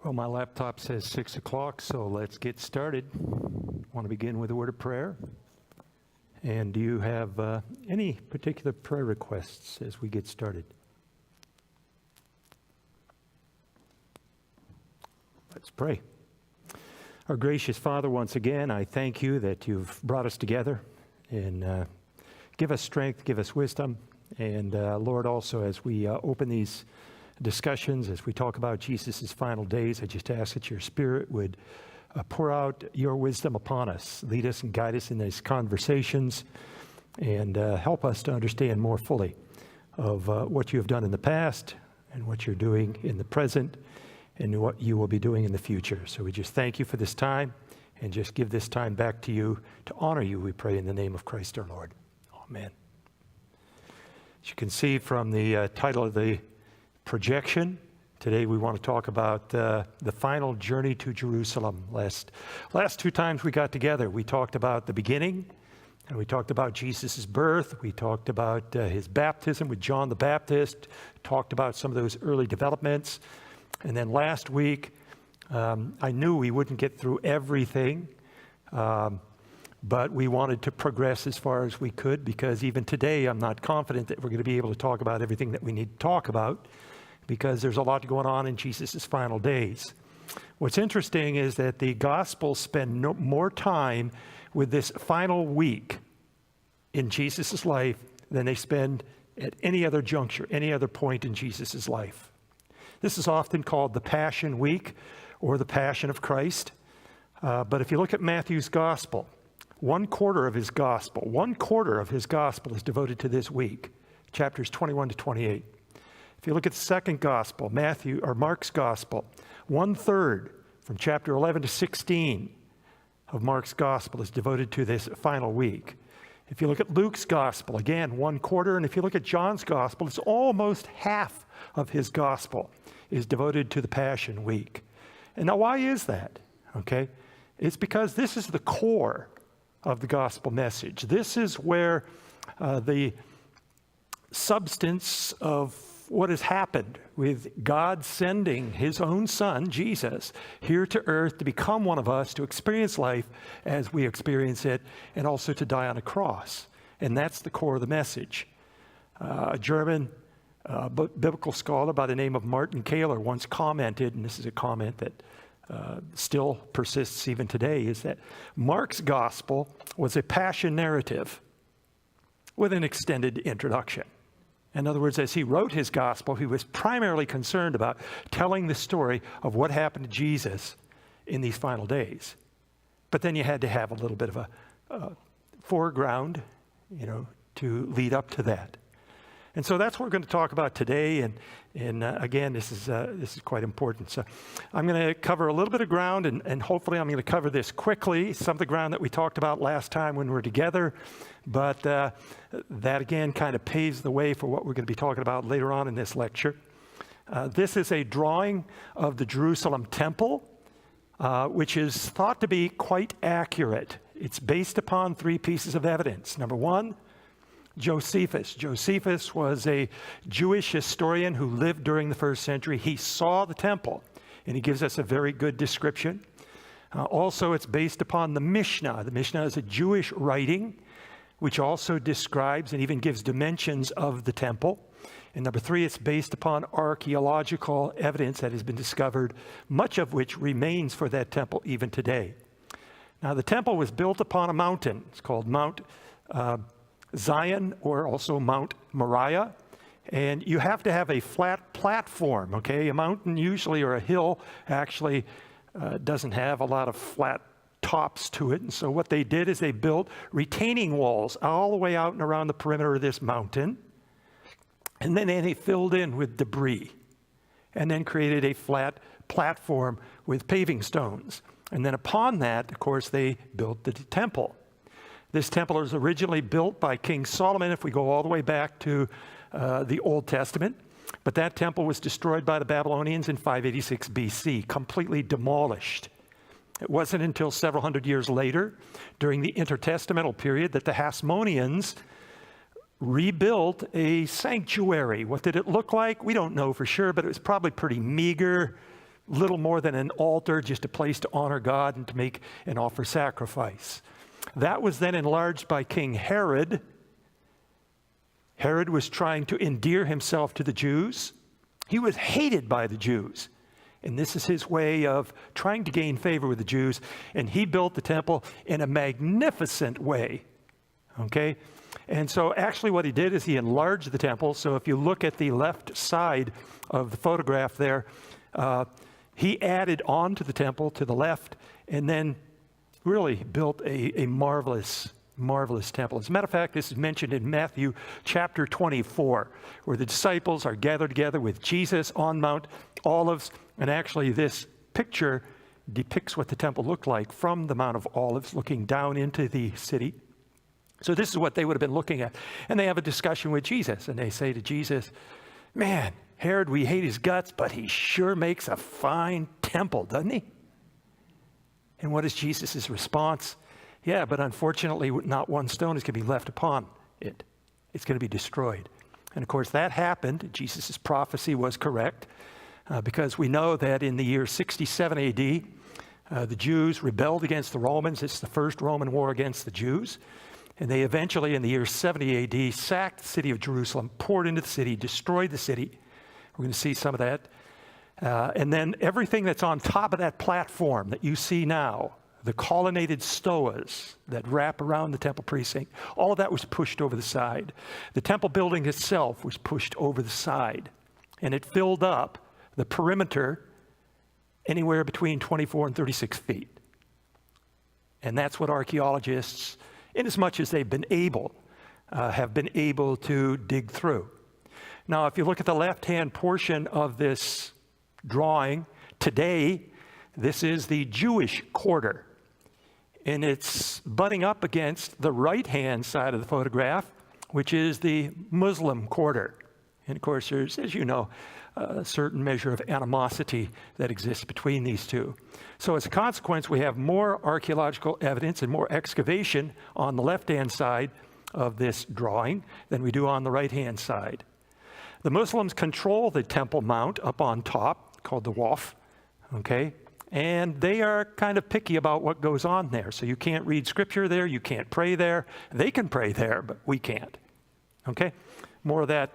Well, my laptop says 6 o'clock, so let's get started. I want to begin with a word of prayer. And do you have any particular prayer requests as we get started? Let's pray. Our gracious Father, once again, I thank you that you've brought us together and give us strength, give us wisdom. And Lord, also as we open these discussions, as we talk about Jesus' final days, I just ask that your Spirit would pour out your wisdom upon us, lead us and guide us in these conversations, and help us to understand more fully of what you have done in the past and what you're doing in the present and what you will be doing in the future. So we just thank you for this time and just give this time back to you to honor you, we pray in the name of Christ our Lord. Amen. As you can see from the title of the projection, today we want to talk about the final journey to Jerusalem. Last two times we got together, we talked about the beginning, and we talked about Jesus' birth. We talked about his baptism with John the Baptist, talked about some of those early developments. And then last week, I knew we wouldn't get through everything, but we wanted to progress as far as we could, because even today I'm not confident that we're going to be able to talk about everything that we need to talk about, because there's a lot going on in Jesus' final days. What's interesting is that the Gospels spend more time with this final week in Jesus' life than they spend at any other juncture, any other point in Jesus' life. This is often called the Passion Week or the Passion of Christ. But if you look at Matthew's Gospel, one quarter of his Gospel is devoted to this week, chapters 21 to 28. If you look at the second Gospel, Mark's Gospel, 1/3 from chapter 11 to 16 of Mark's Gospel is devoted to this final week. If you look at Luke's Gospel, again, 1/4, and if you look at John's Gospel, it's almost half of his Gospel is devoted to the Passion Week. And now why is that? Okay, it's because this is the core of the gospel message. This is where the substance of what has happened with God sending his own son, Jesus, here to earth to become one of us, to experience life as we experience it, and also to die on a cross. And that's the core of the message. A German biblical scholar by the name of Martin Kahler once commented, and this is a comment that still persists even today, is that Mark's gospel was a passion narrative with an extended introduction. In other words, as he wrote his gospel, he was primarily concerned about telling the story of what happened to Jesus in these final days. But then you had to have a little bit of a foreground, to lead up to that. And so that's what we're going to talk about today. And again, this is quite important. So I'm going to cover a little bit of ground, and hopefully I'm going to cover this quickly, some of the ground that we talked about last time when we were together. But that again kind of paves the way for what we're going to be talking about later on in this lecture. This is a drawing of the Jerusalem temple, which is thought to be quite accurate. It's based upon 3 pieces of evidence. Number one, Josephus. Josephus was a Jewish historian who lived during the 1st century. He saw the temple, and he gives us a very good description. Also, it's based upon the Mishnah. The Mishnah is a Jewish writing, which also describes and even gives dimensions of the temple. And number 3, it's based upon archaeological evidence that has been discovered, much of which remains for that temple even today. Now, the temple was built upon a mountain. It's called Mount Zion, or also Mount Moriah, and you have to have a flat platform, okay? A mountain usually, or a hill, actually doesn't have a lot of flat tops to it, and so what they did is they built retaining walls all the way out and around the perimeter of this mountain, and then they filled in with debris, and then created a flat platform with paving stones. And then upon that, of course, they built the temple. This temple was originally built by King Solomon, if we go all the way back to the Old Testament. But that temple was destroyed by the Babylonians in 586 BC, completely demolished. It wasn't until several hundred years later, during the intertestamental period, that the Hasmoneans rebuilt a sanctuary. What did it look like? We don't know for sure, but it was probably pretty meager, little more than an altar, just a place to honor God and to make and offer sacrifice. That was then enlarged by King Herod. Herod was trying to endear himself to the Jews. He was hated by the Jews. And this is his way of trying to gain favor with the Jews. And he built the temple in a magnificent way. Okay? And so actually what he did is he enlarged the temple. So if you look at the left side of the photograph there, he added on to the temple to the left and then really built a marvelous temple. As a matter of fact, this is mentioned in Matthew chapter 24, where the disciples are gathered together with Jesus on Mount Olives. And actually this picture depicts what the temple looked like from the Mount of Olives looking down into the city. So this is what they would have been looking at. And they have a discussion with Jesus. And they say to Jesus, man, Herod, we hate his guts, but he sure makes a fine temple, doesn't he? And what is Jesus' response? Yeah, but unfortunately, not one stone is going to be left upon it. It's going to be destroyed. And of course, that happened. Jesus' prophecy was correct because we know that in the year 67 AD, the Jews rebelled against the Romans. It's the first Roman war against the Jews. And they eventually, in the year 70 AD, sacked the city of Jerusalem, poured into the city, destroyed the city. We're going to see some of that. And then everything that's on top of that platform that you see now, the colonnaded stoas that wrap around the temple precinct, all of that was pushed over the side. The temple building itself was pushed over the side. And it filled up the perimeter anywhere between 24 and 36 feet. And that's what archaeologists, in as much as they've been able, have been able to dig through. Now, if you look at the left-hand portion of this drawing, today, this is the Jewish quarter. And it's butting up against the right-hand side of the photograph, which is the Muslim quarter. And of course, there's, as you know, a certain measure of animosity that exists between these two. So as a consequence, we have more archaeological evidence and more excavation on the left-hand side of this drawing than we do on the right-hand side. The Muslims control the Temple Mount up on top, called the Waqf, okay? And they are kind of picky about what goes on there. So you can't read scripture there, you can't pray there. They can pray there, but we can't, okay? More of that.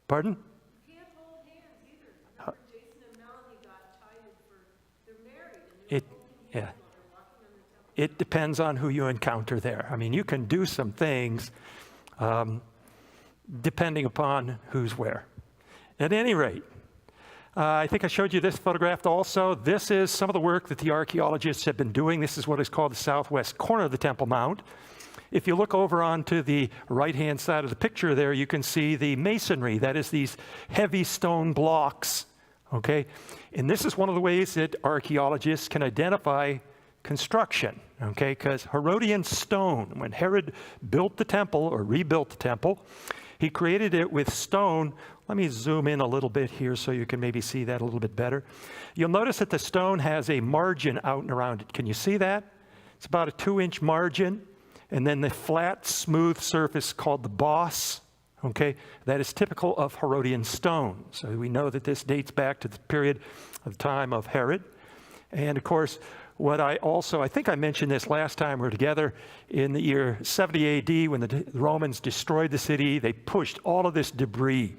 Pardon? It depends on who you encounter there. I mean, you can do some things depending upon who's where. At any rate, I think I showed you this photograph also. This is some of the work that the archaeologists have been doing. This is what is called the southwest corner of the Temple Mount. If you look over onto the right-hand side of the picture there, you can see the masonry. That is these heavy stone blocks, okay? And this is one of the ways that archaeologists can identify construction, okay? Because Herodian stone, when Herod built the temple or rebuilt the temple, he created it with stone. Let me zoom in a little bit here so you can maybe see that a little bit better. You'll notice that the stone has a margin out and around it. Can you see that? It's about a 2-inch margin. And then the flat, smooth surface called the boss, okay? That is typical of Herodian stone. So we know that this dates back to the period of the time of Herod. And of course, what I think I mentioned this last time we were together, in the year 70 AD, when the Romans destroyed the city, they pushed all of this debris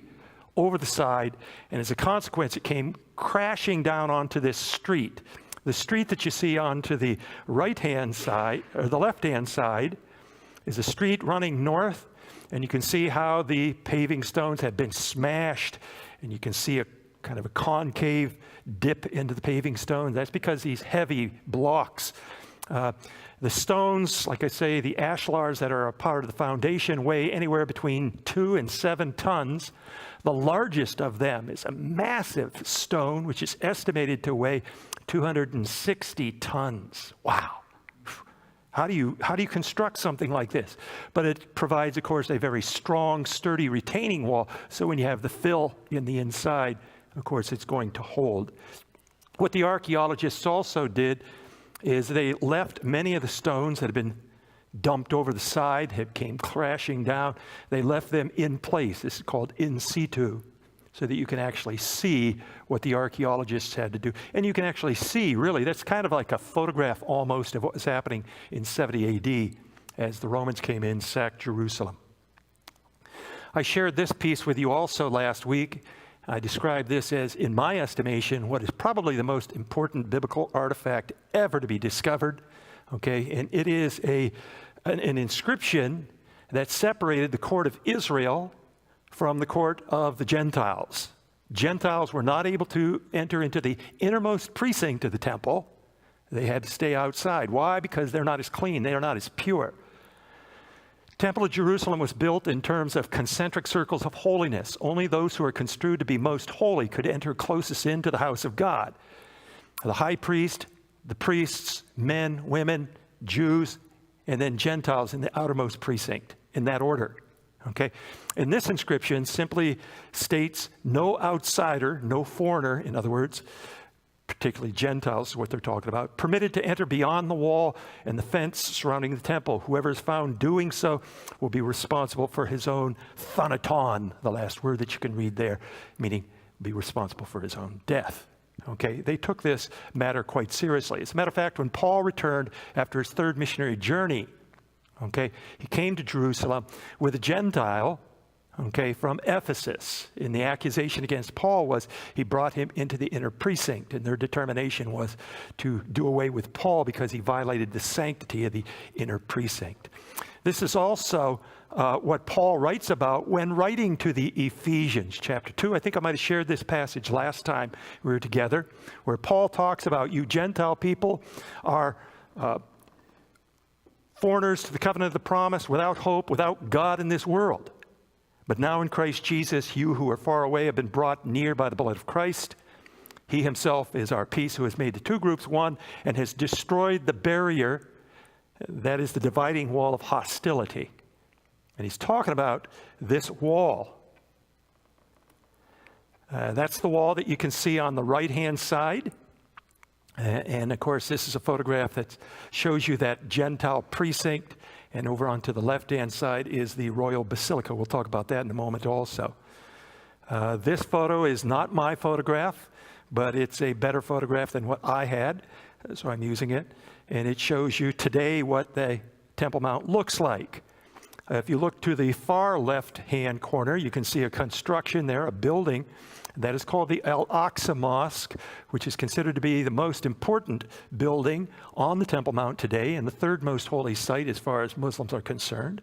over the side, and as a consequence, it came crashing down onto this street. The street that you see onto the right-hand side, or the left-hand side, is a street running north, and you can see how the paving stones have been smashed, and you can see a kind of a concave dip into the paving stones. That's because these heavy blocks. The stones, like I say, the ashlars that are a part of the foundation weigh anywhere between 2 and 7 tons. The largest of them is a massive stone, which is estimated to weigh 260 tons. Wow. How do you construct something like this? But it provides, of course, a very strong, sturdy retaining wall. So when you have the fill in the inside, of course, it's going to hold. What the archaeologists also did is they left many of the stones that had been dumped over the side, had came crashing down. They left them in place. This is called in situ. so that you can actually see what the archaeologists had to do. And you can actually see, really, that's kind of like a photograph almost of what was happening in 70 AD as the Romans came in, sacked Jerusalem. I shared this piece with you also last week. I described this as, in my estimation, what is probably the most important biblical artifact ever to be discovered. Okay, and it is an inscription that separated the court of Israel from the court of the Gentiles. Gentiles were not able to enter into the innermost precinct of the temple. They had to stay outside. Why? Because they're not as clean. They are not as pure. Temple of Jerusalem was built in terms of concentric circles of holiness. Only those who are construed to be most holy could enter closest into the house of God. The high priest, the priests, men, women, Jews, and then Gentiles in the outermost precinct, in that order. Okay? And this inscription simply states no outsider, no foreigner, in other words, particularly Gentiles, what they're talking about, permitted to enter beyond the wall and the fence surrounding the temple. Whoever is found doing so will be responsible for his own thanaton, the last word that you can read there, meaning be responsible for his own death. Okay, they took this matter quite seriously. As a matter of fact, when Paul returned after his third missionary journey, okay, he came to Jerusalem with a Gentile, okay, from Ephesus. And the accusation against Paul was he brought him into the inner precinct, and their determination was to do away with Paul because he violated the sanctity of the inner precinct. This is also what Paul writes about when writing to the Ephesians, chapter 2. I think I might have shared this passage last time we were together, where Paul talks about you Gentile people are foreigners to the covenant of the promise, without hope, without God in this world. But now in Christ Jesus, you who are far away have been brought near by the blood of Christ. He himself is our peace, who has made the two groups one and has destroyed the barrier, that is the dividing wall of hostility. And he's talking about this wall. That's the wall that you can see on the right-hand side. And of course, this is a photograph that shows you that Gentile precinct. And over onto the left-hand side is the royal basilica. We'll talk about that in a moment also. This photo is not my photograph, but it's a better photograph than what I had, so I'm using it. And it shows you today what the Temple Mount looks like. If you look to the far left-hand corner, you can see a construction there, a building that is called the Al-Aqsa Mosque, which is considered to be the most important building on the Temple Mount today and the third most holy site as far as Muslims are concerned.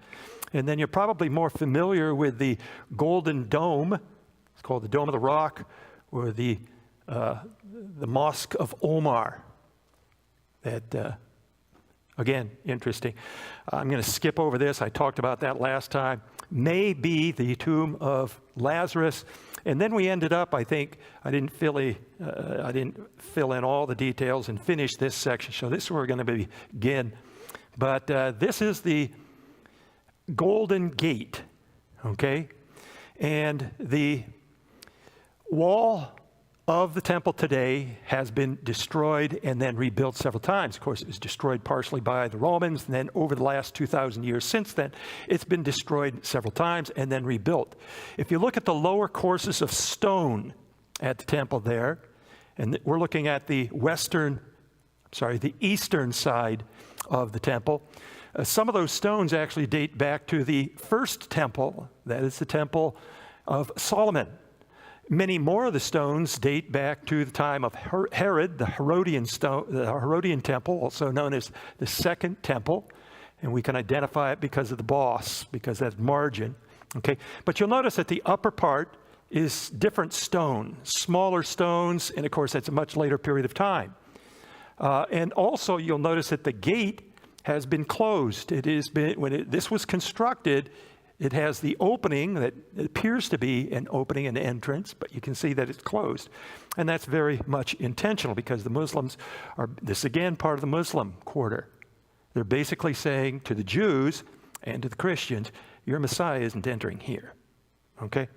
And then you're probably more familiar with the Golden Dome. It's called the Dome of the Rock, or the Mosque of Omar. That, again, interesting. I'm going to skip over this. I talked about that last time. May be the tomb of Lazarus. And then we ended up, I think, I didn't fill in all the details and finish this section. So this is where we're going to begin. But this is the Golden Gate, okay? And the wall of the temple today has been destroyed and then rebuilt several times. Of course, it was destroyed partially by the Romans, and then over the last 2,000 years since then, it's been destroyed several times and then rebuilt. If you look at the lower courses of stone at the temple there, and we're looking at the eastern side of the temple, some of those stones actually date back to the first temple, that is the Temple of Solomon. Many more of the stones date back to the time of Herod, the Herodian temple, also known as the Second Temple. And we can identify it because of the boss, because that's margin. Okay, but you'll notice that the upper part is different stone, smaller stones, and of course that's a much later period of time. And also you'll notice that the gate has been closed. It has been, this was constructed, it has the opening that appears to be an opening and entrance, but you can see that it's closed. And that's very much intentional because the Muslims are, this again, part of the Muslim quarter. They're basically saying to the Jews and to the Christians, your Messiah isn't entering here, okay?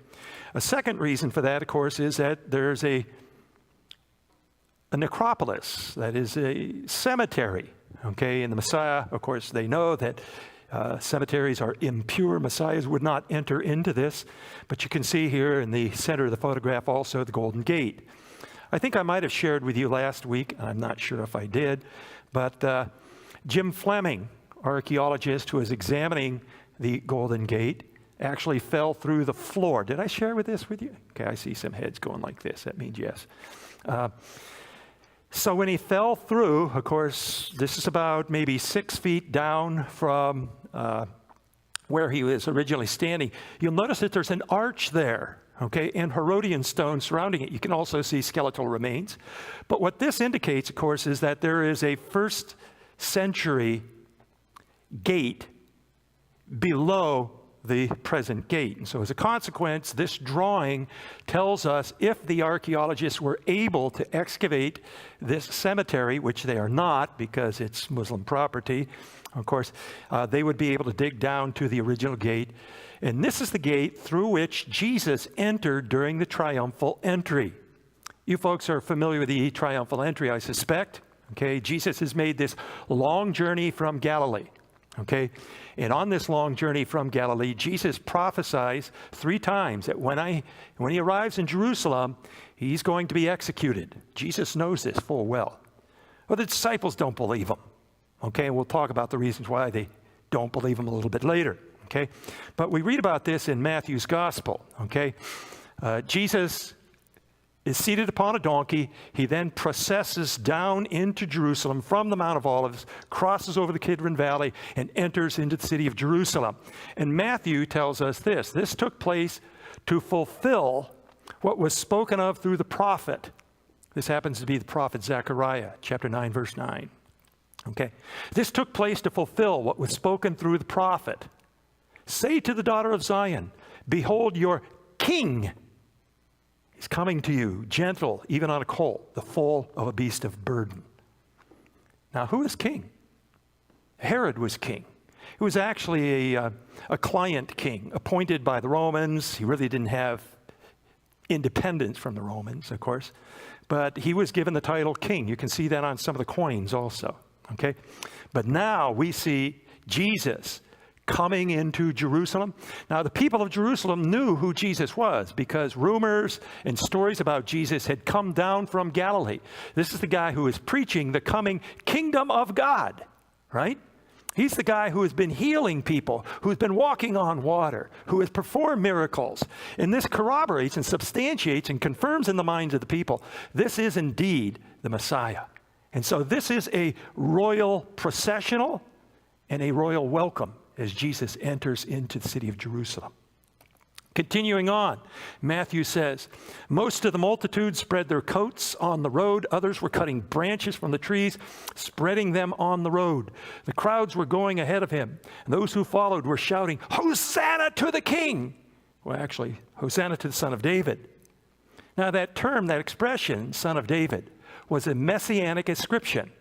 A second reason for that, of course, is that there's a necropolis, that is a cemetery, okay? And the Messiah, of course, they know that Cemeteries are impure. Messiahs would not enter into this. But you can see here in the center of the photograph also the Golden Gate. I think I might have shared with you last week, I'm not sure if I did, but Jim Fleming, archaeologist who was examining the Golden Gate, actually fell through the floor. Did I share this with you? Okay, I see some heads going like this. That means yes. So when he fell through, of course, this is about maybe 6 feet down from where he was originally standing. You'll notice that there's an arch there, okay, and Herodian stone surrounding it. You can also see skeletal remains. But what this indicates, of course, is that there is a first century gate below the present gate. And so as a consequence, this drawing tells us if the archaeologists were able to excavate this cemetery, which they are not because it's Muslim property, of course, they would be able to dig down to the original gate. And this is the gate through which Jesus entered during the triumphal entry. You folks are familiar with the triumphal entry, I suspect. Okay, Jesus has made this long journey from Galilee. Okay, and on this long journey from Galilee, Jesus prophesies 3 times that when he arrives in Jerusalem, he's going to be executed. Jesus knows this full well. Well, the disciples don't believe him. Okay, and we'll talk about the reasons why they don't believe him a little bit later. Okay, but we read about this in Matthew's gospel. Okay, Jesus is seated upon a donkey. He then processes down into Jerusalem from the Mount of Olives, crosses over the Kidron Valley, and enters into the city of Jerusalem. And Matthew tells us this. This took place to fulfill what was spoken of through the prophet. This happens to be the prophet Zechariah, chapter 9, verse 9. Okay. This took place to fulfill what was spoken through the prophet. Say to the daughter of Zion, behold, your king is coming to you, gentle, even on a colt, the foal of a beast of burden. Now, who is king? Herod was king. He was actually a client king, appointed by the Romans. He really didn't have independence from the Romans, of course, but he was given the title king. You can see that on some of the coins also, okay? But now we see Jesus coming into Jerusalem. Now, the people of Jerusalem knew who Jesus was because rumors and stories about Jesus had come down from Galilee. This is the guy who is preaching the coming kingdom of God, right? He's the guy who has been healing people, who's been walking on water, who has performed miracles. And this corroborates and substantiates and confirms in the minds of the people, this is indeed the Messiah. And so this is a royal processional and a royal welcome as Jesus enters into the city of Jerusalem. Continuing on, Matthew says, most of the multitude spread their coats on the road. Others were cutting branches from the trees, spreading them on the road. The crowds were going ahead of him, and those who followed were shouting, Hosanna to the King! Well, actually, Hosanna to the Son of David. Now that term, that expression, Son of David, was a messianic ascription,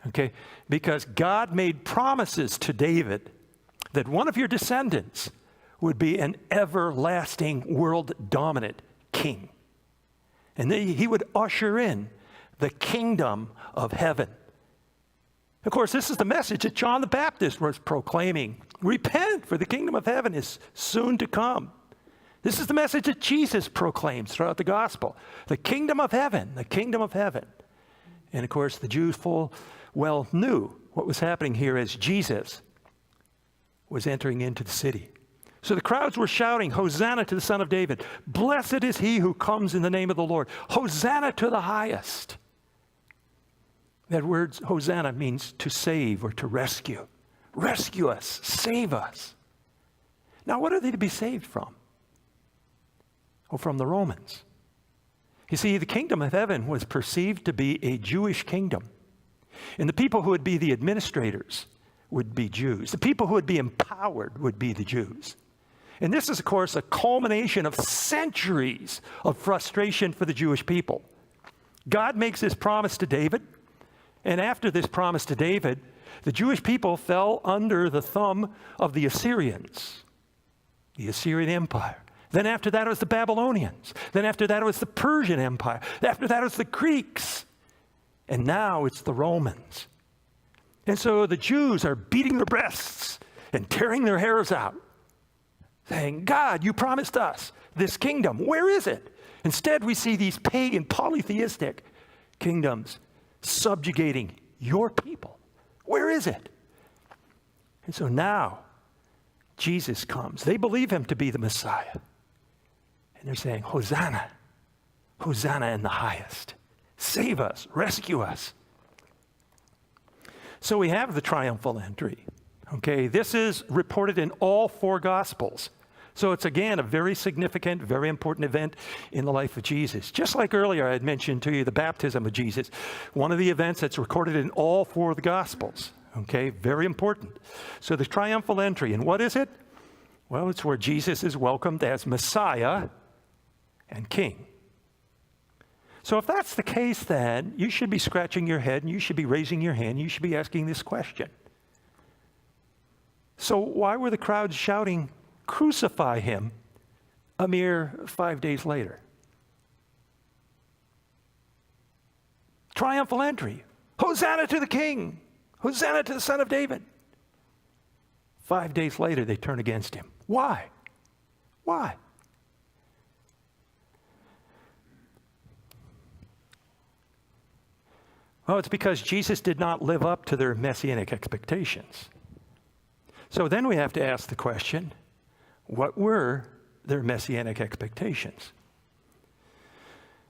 okay? Because God made promises to David that one of your descendants would be an everlasting world-dominant king. And he would usher in the kingdom of heaven. Of course, this is the message that John the Baptist was proclaiming. Repent, for the kingdom of heaven is soon to come. This is the message that Jesus proclaims throughout the gospel. The kingdom of heaven, the kingdom of heaven. And of course, the Jews full well knew what was happening here as Jesus was entering into the city. So the crowds were shouting, Hosanna to the Son of David. Blessed is he who comes in the name of the Lord. Hosanna to the highest. That word Hosanna means to save or to rescue. Rescue us, save us. Now, what are they to be saved from? Well, from the Romans. You see, the kingdom of heaven was perceived to be a Jewish kingdom. And the people who would be the administrators would be Jews. The people who would be empowered would be the Jews. And this is, of course, a culmination of centuries of frustration for the Jewish people. God makes this promise to David, and after this promise to David, the Jewish people fell under the thumb of the Assyrians, the Assyrian Empire. Then after that, it was the Babylonians. Then after that, it was the Persian Empire. After that, it was the Greeks. And now it's the Romans. And so the Jews are beating their breasts and tearing their hairs out, saying, God, you promised us this kingdom. Where is it? Instead, we see these pagan, polytheistic kingdoms subjugating your people. Where is it? And so now, Jesus comes. They believe him to be the Messiah. And they're saying, Hosanna, Hosanna in the highest. Save us, rescue us. So we have the triumphal entry. Okay, this is reported in all four Gospels. So it's, again, a very significant, very important event in the life of Jesus. Just like earlier I had mentioned to you the baptism of Jesus, one of the events that's recorded in all four of the Gospels. Okay, very important. So the triumphal entry, and what is it? Well, it's where Jesus is welcomed as Messiah and King. So if that's the case, then you should be scratching your head and you should be raising your hand. You should be asking this question. So why were the crowds shouting, crucify him, a mere 5 days later? Triumphal entry. Hosanna to the King. Hosanna to the Son of David. 5 days later, they turn against him. Why? Why? Well, it's because Jesus did not live up to their messianic expectations. So then we have to ask the question, what were their messianic expectations?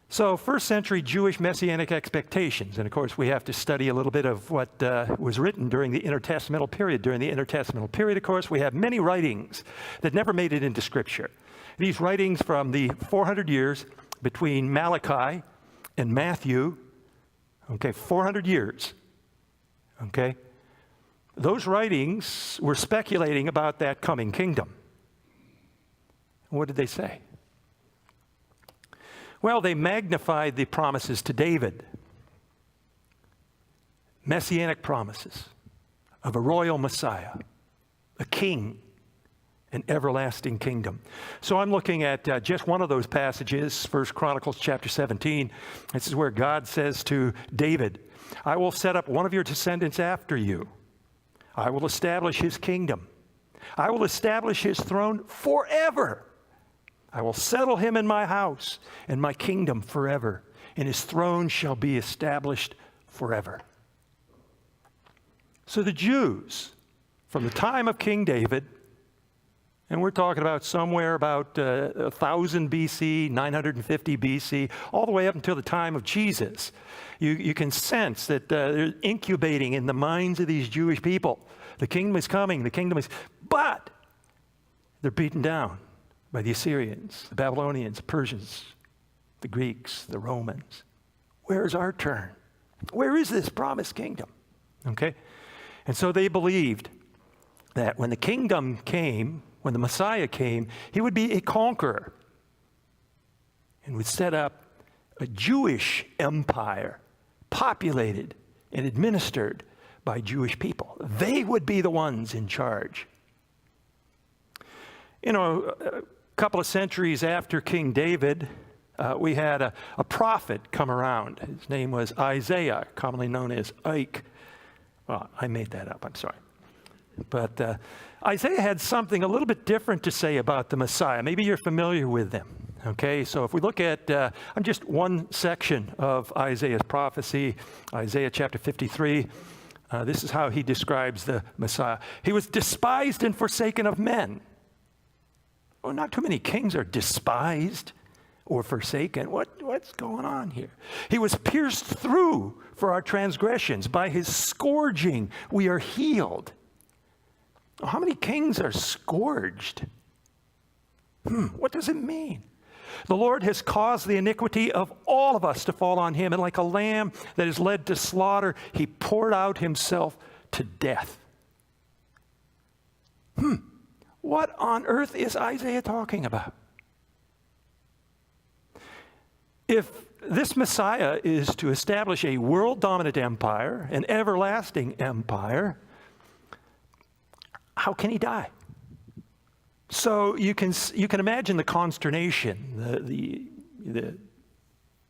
So first century Jewish messianic expectations, and of course we have to study a little bit of what was written during the intertestamental period. During the intertestamental period, of course, we have many writings that never made it into Scripture. These writings from the 400 years between Malachi and Matthew, okay, 400 years, okay? Those writings were speculating about that coming kingdom. What did they say? Well, they magnified the promises to David. Messianic promises of a royal Messiah, a king, an everlasting kingdom. So I'm looking at just one of those passages, 1 Chronicles chapter 17. This is where God says to David, I will set up one of your descendants after you. I will establish his kingdom. I will establish his throne forever. I will settle him in my house and my kingdom forever, and his throne shall be established forever. So the Jews, from the time of King David, and we're talking about somewhere about 1000 BC, 950 BC, all the way up until the time of Jesus, you can sense that they're incubating in the minds of these Jewish people. The kingdom is coming, the kingdom is, but they're beaten down by the Assyrians, the Babylonians, the Persians, the Greeks, the Romans. Where is our turn? Where is this promised kingdom? Okay? And so they believed that when the kingdom came, when the Messiah came, he would be a conqueror and would set up a Jewish empire populated and administered by Jewish people. They would be the ones in charge. You know, a couple of centuries after King David, we had a prophet come around. His name was Isaiah, commonly known as Ike. Well, I made that up, I'm sorry. But Isaiah had something a little bit different to say about the Messiah. Maybe you're familiar with them. Okay, so if we look at, I'm just one section of Isaiah's prophecy, Isaiah chapter 53. This is how he describes the Messiah. He was despised and forsaken of men. Well, not too many kings are despised or forsaken. What's going on here? He was pierced through for our transgressions. By his scourging, we are healed. How many kings are scourged? What does it mean? The Lord has caused the iniquity of all of us to fall on him, and like a lamb that is led to slaughter, he poured out himself to death. What on earth is Isaiah talking about? If this Messiah is to establish a world-dominant empire, an everlasting empire, how can he die? So you can imagine the consternation, the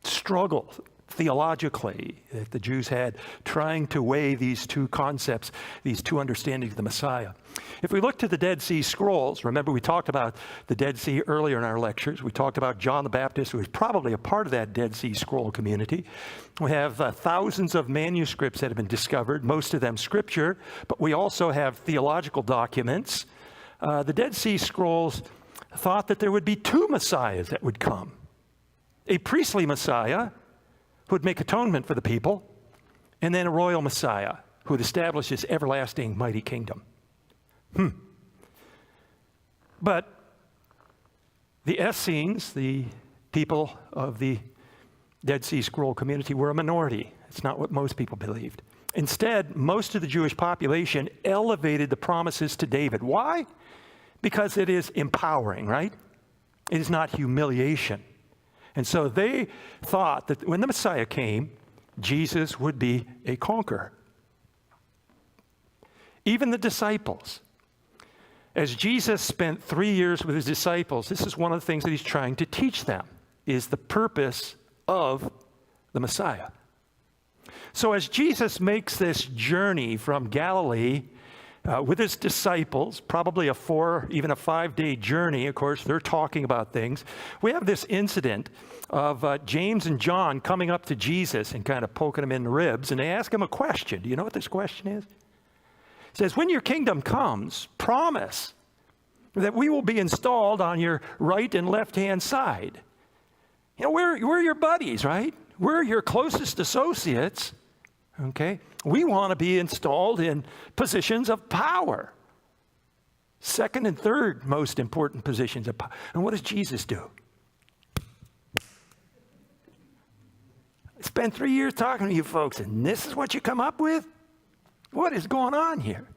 struggle theologically that the Jews had, trying to weigh these two concepts, these two understandings of the Messiah. If we look to the Dead Sea Scrolls, remember we talked about the Dead Sea earlier in our lectures. We talked about John the Baptist, who was probably a part of that Dead Sea Scroll community. We have thousands of manuscripts that have been discovered, most of them scripture, but we also have theological documents. The Dead Sea Scrolls thought that there would be two Messiahs that would come. A priestly Messiah who would make atonement for the people, and then a royal Messiah who would establish this everlasting mighty kingdom. But the Essenes, the people of the Dead Sea Scroll community, were a minority. It's not what most people believed. Instead, most of the Jewish population elevated the promises to David. Why? Because it is empowering, right? It is not humiliation. And so they thought that when the Messiah came, Jesus would be a conqueror. Even the disciples. As Jesus spent 3 years with his disciples, this is one of the things that he's trying to teach them, is the purpose of the Messiah. So as Jesus makes this journey from Galilee with his disciples, probably a 4, even a 5-day journey. Of course, they're talking about things. We have this incident of James and John coming up to Jesus and kind of poking him in the ribs, and they ask him a question. Do you know what this question is? It says, when your kingdom comes, promise that we will be installed on your right and left-hand side. You know, we're your buddies, right? We're your closest associates. Okay? We want to be installed in positions of power. Second and third most important positions of power. And what does Jesus do? I spent 3 years talking to you folks, and this is what you come up with? What is going on here?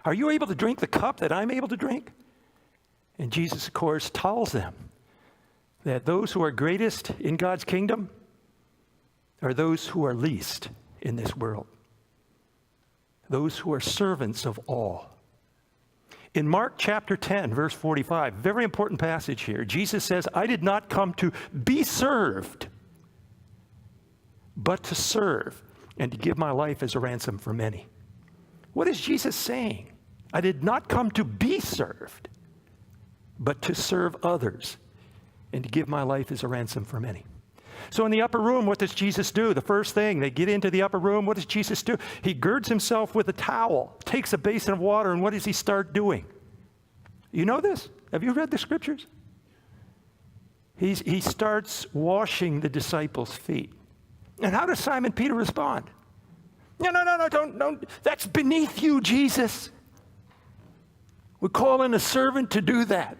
Are you able to drink the cup that I'm able to drink? And Jesus, of course, tells them that those who are greatest in God's kingdom are those who are least in this world. Those who are servants of all. In Mark chapter 10, verse 45, very important passage here, Jesus says, I did not come to be served, but to serve and to give my life as a ransom for many. What is Jesus saying? I did not come to be served, but to serve others and to give my life as a ransom for many. So in the upper room, what does Jesus do? The first thing, they get into the upper room, what does Jesus do? He girds himself with a towel, takes a basin of water, and what does he start doing? You know this? Have you read the scriptures? He starts washing the disciples' feet. And how does Simon Peter respond? No, don't. That's beneath you, Jesus. We call in a servant to do that.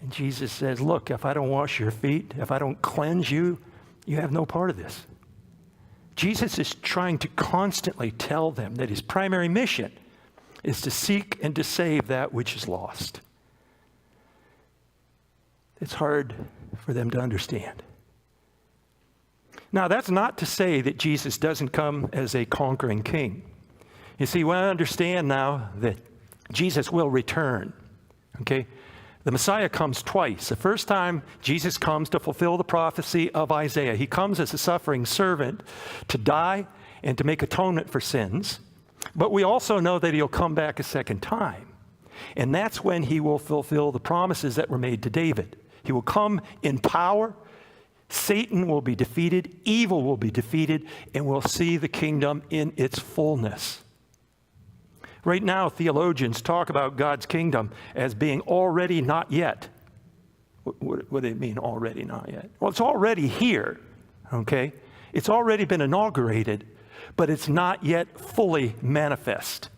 And Jesus says, look, if I don't wash your feet, if I don't cleanse you, you have no part of this. Jesus is trying to constantly tell them that his primary mission is to seek and to save that which is lost. It's hard for them to understand. Now, that's not to say that Jesus doesn't come as a conquering king. You see, we understand now that Jesus will return, okay? The Messiah comes twice. The first time, Jesus comes to fulfill the prophecy of Isaiah. He comes as a suffering servant to die and to make atonement for sins. But we also know that he'll come back a second time. And that's when he will fulfill the promises that were made to David. He will come in power. Satan will be defeated. Evil will be defeated. And we'll see the kingdom in its fullness. Right now, theologians talk about God's kingdom as being already not yet. What do they mean, already not yet? Well, it's already here, okay? It's already been inaugurated, but it's not yet fully manifest,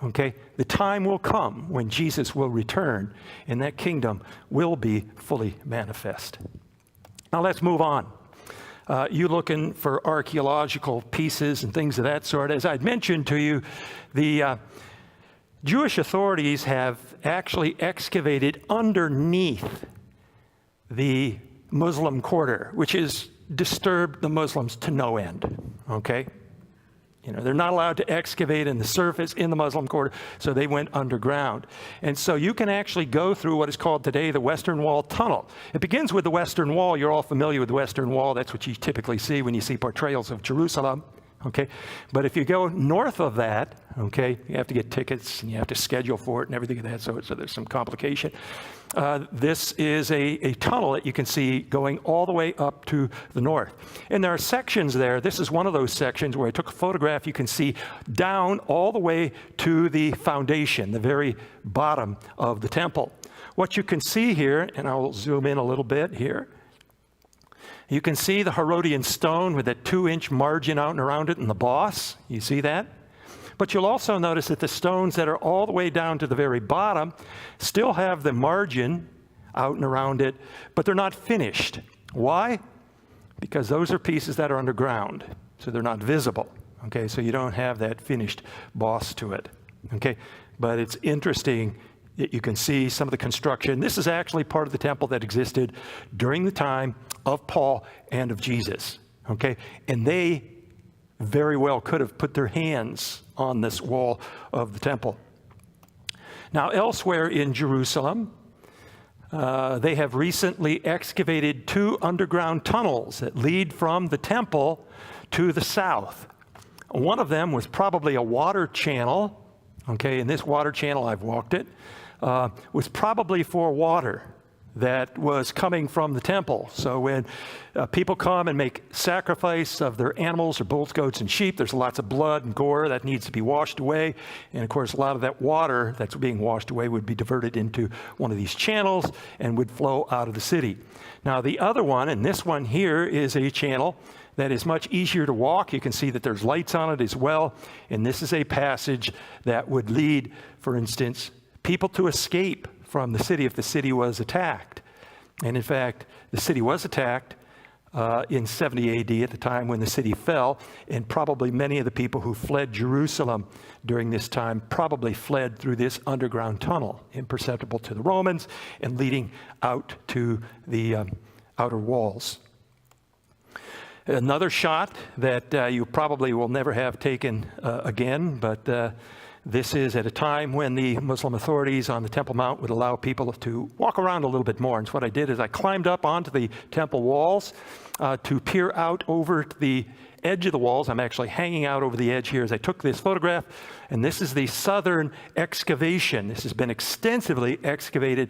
okay? The time will come when Jesus will return, and that kingdom will be fully manifest. Now, let's move on. You looking for archaeological pieces and things of that sort. As I'd mentioned to you, the Jewish authorities have actually excavated underneath the Muslim quarter, which has disturbed the Muslims to no end, okay? They're not allowed to excavate in the surface in the Muslim quarter, so they went underground. And so you can actually go through what is called today the Western Wall Tunnel. It begins with the Western Wall. You're all familiar with the Western Wall. That's what you typically see when you see portrayals of Jerusalem. Okay, but if you go north of that, okay, you have to get tickets and you have to schedule for it and everything like that, so there's some complication. This is a tunnel that you can see going all the way up to the north. And there are sections there. This is one of those sections where I took a photograph. You can see down all the way to the foundation, the very bottom of the temple. What you can see here, and I'll zoom in a little bit here, you can see the Herodian stone with that 2-inch margin out and around it and the boss. You see that? But you'll also notice that the stones that are all the way down to the very bottom still have the margin out and around it, but they're not finished. Why? Because those are pieces that are underground, so they're not visible. Okay, so you don't have that finished boss to it. Okay, but it's interesting that you can see some of the construction. This is actually part of the temple that existed during the time of Paul and of Jesus, okay? And they very well could have put their hands on this wall of the temple. Now, elsewhere in Jerusalem, they have recently excavated 2 underground tunnels that lead from the temple to the south. One of them was probably a water channel, okay? And this water channel, I've walked it, was probably for water that was coming from the temple. So when people come and make sacrifice of their animals or bulls, goats, and sheep, there's lots of blood and gore that needs to be washed away. And of course, a lot of that water that's being washed away would be diverted into one of these channels and would flow out of the city. Now, the other one, and this one here, is a channel that is much easier to walk. You can see that there's lights on it as well. And this is a passage that would lead, for instance, people to escape from the city if the city was attacked. And in fact, the city was attacked in 70 AD at the time when the city fell, and probably many of the people who fled Jerusalem during this time probably fled through this underground tunnel, imperceptible to the Romans and leading out to the outer walls. Another shot that you probably will never have taken again, but this is at a time when the Muslim authorities on the Temple Mount would allow people to walk around a little bit more. And so what I did is I climbed up onto the temple walls to peer out over the edge of the walls. I'm actually hanging out over the edge here as I took this photograph. And this is the southern excavation. This has been extensively excavated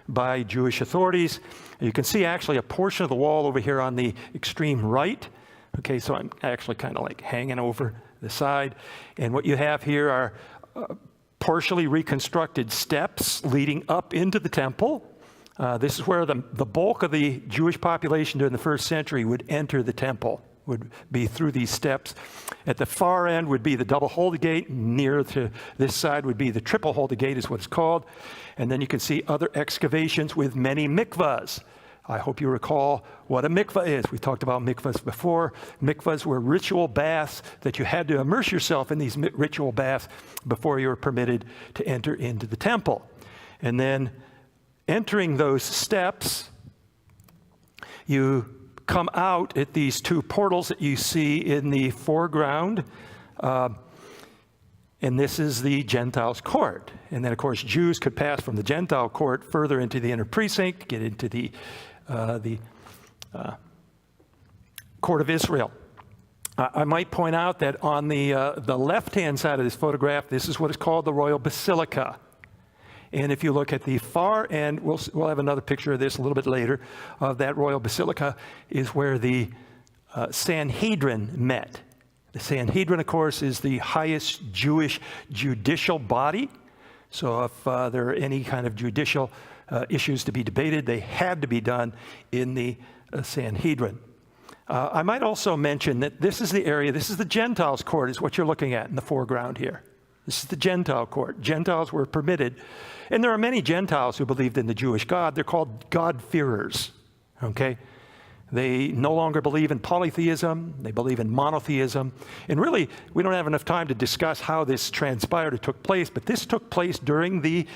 by Jewish authorities. You can see actually a portion of the wall over here on the extreme right. Okay, so I'm actually kind of like hanging over the side. And what you have here are partially reconstructed steps leading up into the temple. This is where the bulk of the Jewish population during the first century would enter the temple, would be through these steps. At the far end would be the double holy gate. Near to this side would be the triple holy gate is what it's called. And then you can see other excavations with many mikvahs. I hope you recall what a mikvah is. We talked about mikvahs before. Mikvahs were ritual baths that you had to immerse yourself in these ritual baths before you were permitted to enter into the temple. And then entering those steps, you come out at these 2 portals that you see in the foreground. And this is the Gentiles' court. And then, of course, Jews could pass from the Gentile court further into the inner precinct, get into the court of Israel. I might point out that on the left-hand side of this photograph, this is what is called the Royal Basilica. And if you look at the far end, we'll have another picture of this a little bit later, of that Royal Basilica is where the Sanhedrin met. The Sanhedrin, of course, is the highest Jewish judicial body. So if there are any kind of judicial issues to be debated, they had to be done in the Sanhedrin. I might also mention that this is the area, this is the Gentiles' court, is what you're looking at in the foreground here. This is the Gentile court. Gentiles were permitted. And there are many Gentiles who believed in the Jewish God. They're called God-fearers, okay? They no longer believe in polytheism. They believe in monotheism. And really, we don't have enough time to discuss how this transpired or took place, but this took place during the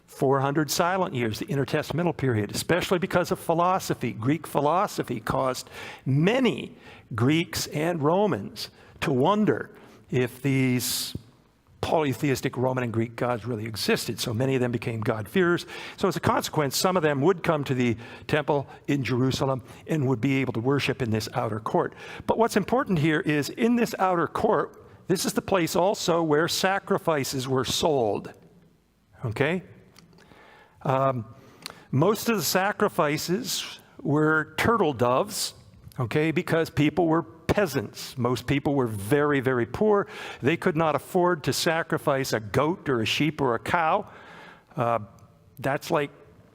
400 silent years, the intertestamental period, especially because of philosophy. Greek philosophy caused many Greeks and Romans to wonder if these polytheistic Roman and Greek gods really existed. So many of them became God-fearers. So as a consequence, some of them would come to the temple in Jerusalem and would be able to worship in this outer court. But what's important here is in this outer court, this is the place also where sacrifices were sold. Okay? Most of the sacrifices were turtle doves, okay, because people were peasants. Most people were very, very poor. They could not afford to sacrifice a goat or a sheep or a cow. That's like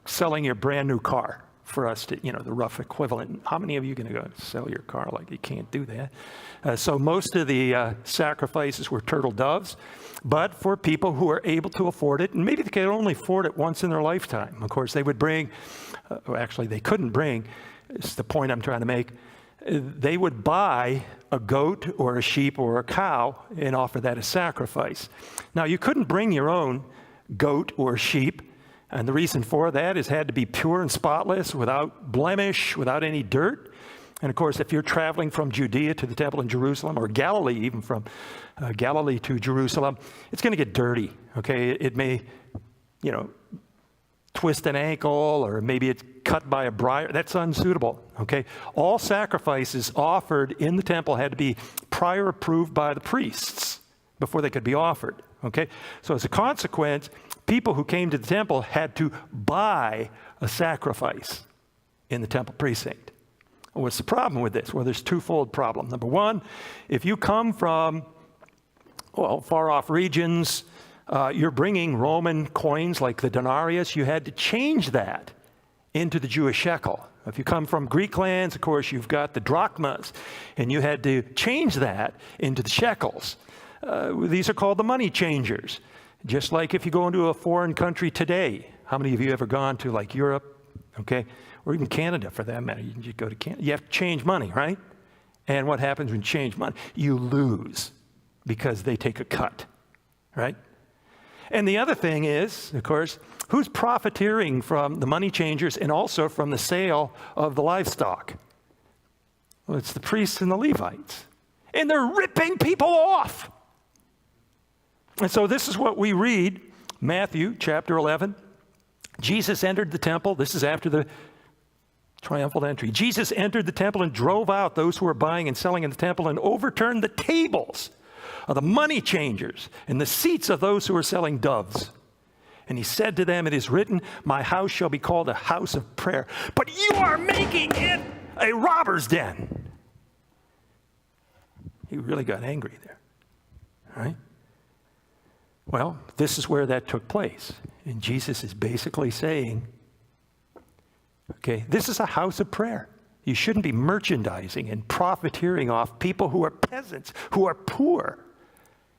selling your brand new car for us to, the rough equivalent. How many of you are going to go sell your car? Like, you can't do that. So most of the sacrifices were turtle doves, but for people who are able to afford it, and maybe they could only afford it once in their lifetime. Of course, they would bring, actually they couldn't bring, it's the point I'm trying to make, they would buy a goat or a sheep or a cow and offer that as sacrifice. Now, you couldn't bring your own goat or sheep, and the reason for that is it had to be pure and spotless, without blemish, without any dirt. And of course, if you're traveling from Judea to the temple in Jerusalem, or Galilee, even from Galilee to Jerusalem, it's going to get dirty, okay? It may, twist an ankle, or maybe it's cut by a briar. That's unsuitable, okay? All sacrifices offered in the temple had to be prior approved by the priests before they could be offered, okay? So as a consequence, people who came to the temple had to buy a sacrifice in the temple precinct. What's the problem with this? Well, there's a twofold problem. Number one, if you come from, far-off regions, you're bringing Roman coins like the denarius, you had to change that into the Jewish shekel. If you come from Greek lands, of course, you've got the drachmas, and you had to change that into the shekels. These are called the money changers. Just like if you go into a foreign country today. How many of you ever gone to like Europe, okay, or even Canada for that matter? You can just go to Canada. You have to change money, right? And what happens when you change money? You lose because they take a cut, right? And the other thing is, of course, who's profiteering from the money changers and also from the sale of the livestock? Well, it's the priests and the Levites. And they're ripping people off. And so this is what we read, Matthew chapter 11. Jesus entered the temple. This is after the triumphal entry. Jesus entered the temple and drove out those who were buying and selling in the temple and overturned the tables of the money changers and the seats of those who were selling doves. And he said to them, "It is written, my house shall be called a house of prayer, but you are making it a robber's den." He really got angry there, right? Well, this is where that took place. And Jesus is basically saying, okay, this is a house of prayer. You shouldn't be merchandising and profiteering off people who are peasants, who are poor.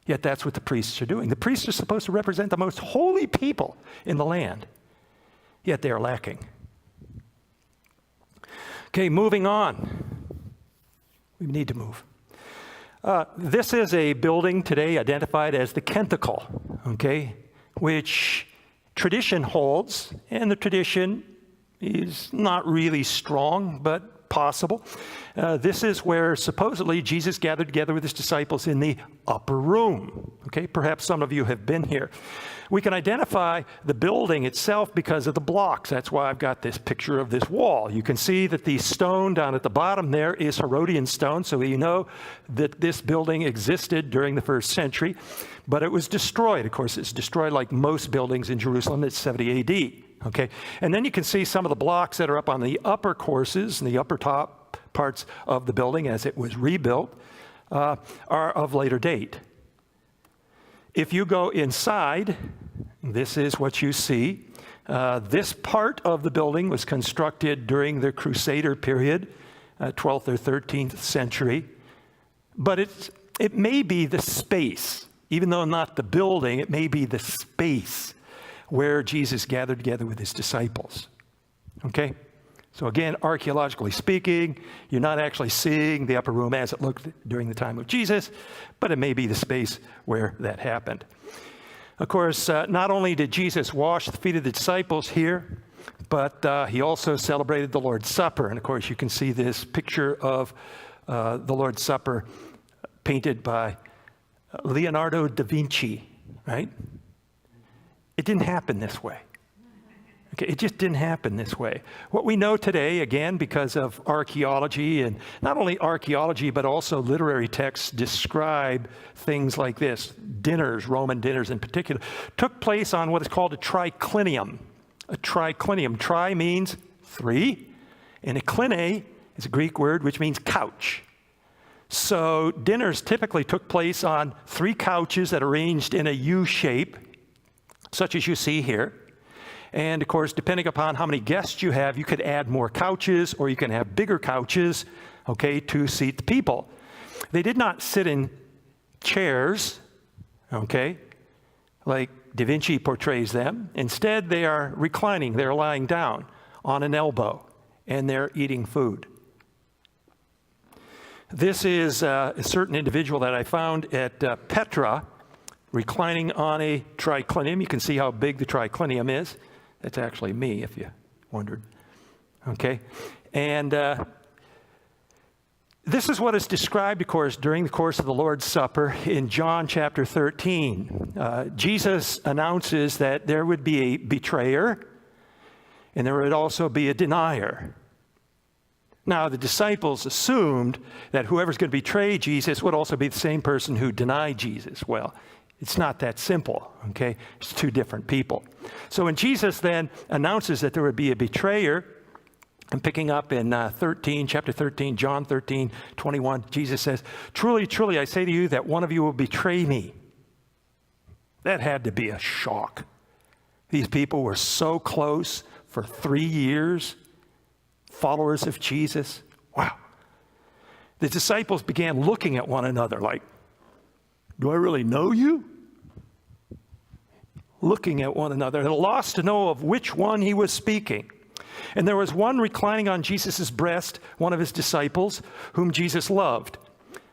Yet that's what the priests are doing. The priests are supposed to represent the most holy people in the land. Yet they are lacking. Okay, moving on. We need to move. This is a building today identified as the Kentacle, okay, which tradition holds, and the tradition is not really strong, but possible. This is where supposedly Jesus gathered together with his disciples in the upper room. Okay, perhaps some of you have been here. We can identify the building itself because of the blocks. That's why I've got this picture of this wall. You can see that the stone down at the bottom there is Herodian stone, so you know that this building existed during the first century, but it was destroyed. Of course, it's destroyed like most buildings in Jerusalem at 70 AD. Okay, and then you can see some of the blocks that are up on the upper courses and the upper top parts of the building as it was rebuilt are of later date. If you go inside, this is what you see. This part of the building was constructed during the Crusader period, 12th or 13th century. But it may be the space, even though not the building, it may be the space where Jesus gathered together with his disciples. Okay? So again, archaeologically speaking, you're not actually seeing the upper room as it looked during the time of Jesus, but it may be the space where that happened. Of course, not only did Jesus wash the feet of the disciples here, but he also celebrated the Lord's Supper. And of course, you can see this picture of the Lord's Supper painted by Leonardo da Vinci, right? It didn't happen this way. Okay, it just didn't happen this way. What we know today, again, because of archaeology, and not only archaeology, but also literary texts describe things like this. Dinners, Roman dinners in particular, took place on what is called a triclinium. A triclinium. Tri means three, and ekline is a Greek word which means couch. So dinners typically took place on three couches that are arranged in a U shape, such as you see here. And of course, depending upon how many guests you have, you could add more couches, or you can have bigger couches, okay, to seat the people. They did not sit in chairs, okay, like Da Vinci portrays them. Instead, they are reclining, they're lying down on an elbow, and they're eating food. This is a certain individual that I found at Petra, reclining on a triclinium. You can see how big the triclinium is. That's actually me, if you wondered. Okay? And this is what is described, of course, during the course of the Lord's Supper in John chapter 13. Jesus announces that there would be a betrayer, and there would also be a denier. Now, the disciples assumed that whoever's going to betray Jesus would also be the same person who denied Jesus. Well, it's not that simple, okay? It's two different people. So when Jesus then announces that there would be a betrayer, and picking up in chapter 13, John 13, 21, Jesus says, "Truly, truly, I say to you that one of you will betray me." That had to be a shock. These people were so close for 3 years, followers of Jesus. Wow. The disciples began looking at one another like, "Do I really know you?" Looking at one another, at a loss to know of which one he was speaking. And there was one reclining on Jesus' breast, one of his disciples, whom Jesus loved.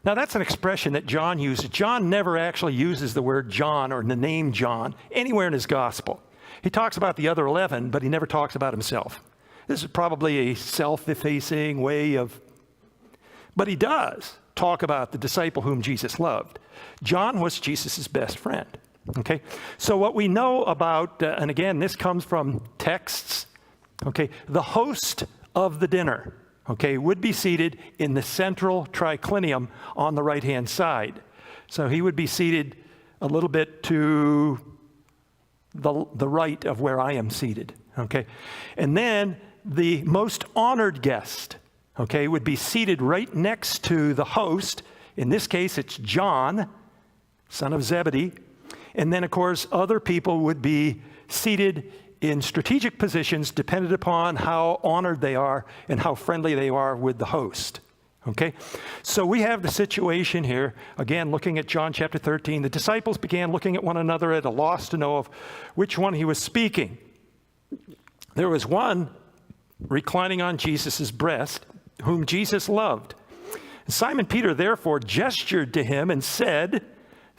Now that's an expression that John uses. John never actually uses the word John or the name John anywhere in his gospel. He talks about the other 11, but he never talks about himself. This is probably a self-effacing way of, but he does talk about the disciple whom Jesus loved. John was Jesus' best friend. Okay, so what we know about, and again, this comes from texts, okay, the host of the dinner, okay, would be seated in the central triclinium on the right-hand side. So he would be seated a little bit to the right of where I am seated, okay? And then the most honored guest, okay, would be seated right next to the host. In this case, it's John, son of Zebedee. And then, of course, other people would be seated in strategic positions dependent upon how honored they are and how friendly they are with the host. Okay? So we have the situation here, again, looking at John chapter 13. The disciples began looking at one another at a loss to know of which one he was speaking. There was one reclining on Jesus' breast, whom Jesus loved. Simon Peter therefore gestured to him and said,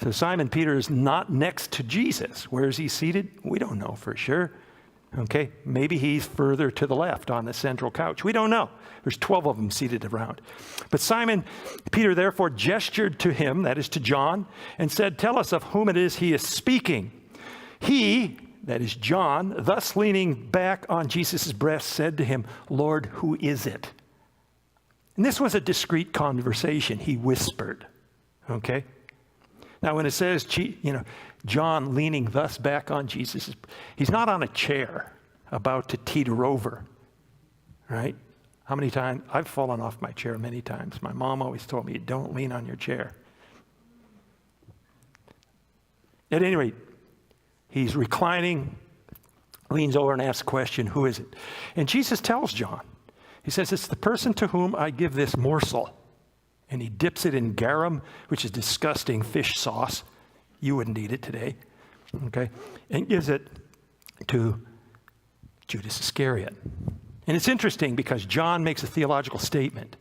so Simon Peter is not next to Jesus. Where is he seated? We don't know for sure. Okay, maybe he's further to the left on the central couch. We don't know. There's 12 of them seated around. But Simon Peter therefore gestured to him, that is to John, and said, "Tell us of whom it is he is speaking." He, that is John, thus leaning back on Jesus' breast, said to him, "Lord, who is it?" And this was a discreet conversation. He whispered, okay? Now, when it says, John leaning thus back on Jesus, he's not on a chair about to teeter over, right? How many times? I've fallen off my chair many times. My mom always told me, don't lean on your chair. At any rate, he's reclining, leans over and asks a question, who is it? And Jesus tells John, he says, it's the person to whom I give this morsel. And he dips it in garum, which is disgusting fish sauce. You wouldn't eat it today, okay? And gives it to Judas Iscariot. And it's interesting because John makes a theological statement.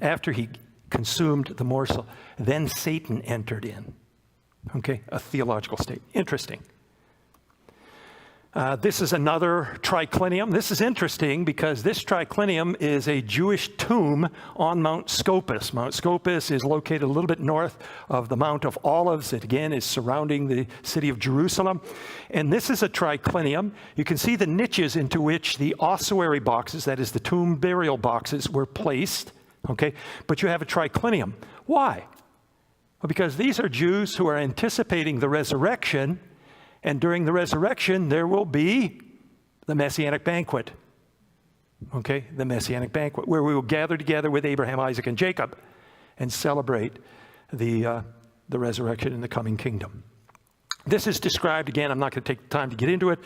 After he consumed the morsel, then Satan entered in. Okay, a theological statement. Interesting. This is another triclinium. This is interesting because this triclinium is a Jewish tomb on Mount Scopus. Mount Scopus is located a little bit north of the Mount of Olives. It again is surrounding the city of Jerusalem. And this is a triclinium. You can see the niches into which the ossuary boxes, that is the tomb burial boxes, were placed. Okay, but you have a triclinium. Why? Well, because these are Jews who are anticipating the resurrection. And during the resurrection, there will be the Messianic banquet. Okay, the Messianic banquet, where we will gather together with Abraham, Isaac, and Jacob and celebrate the resurrection in the coming kingdom. This is described, again, I'm not going to take the time to get into it,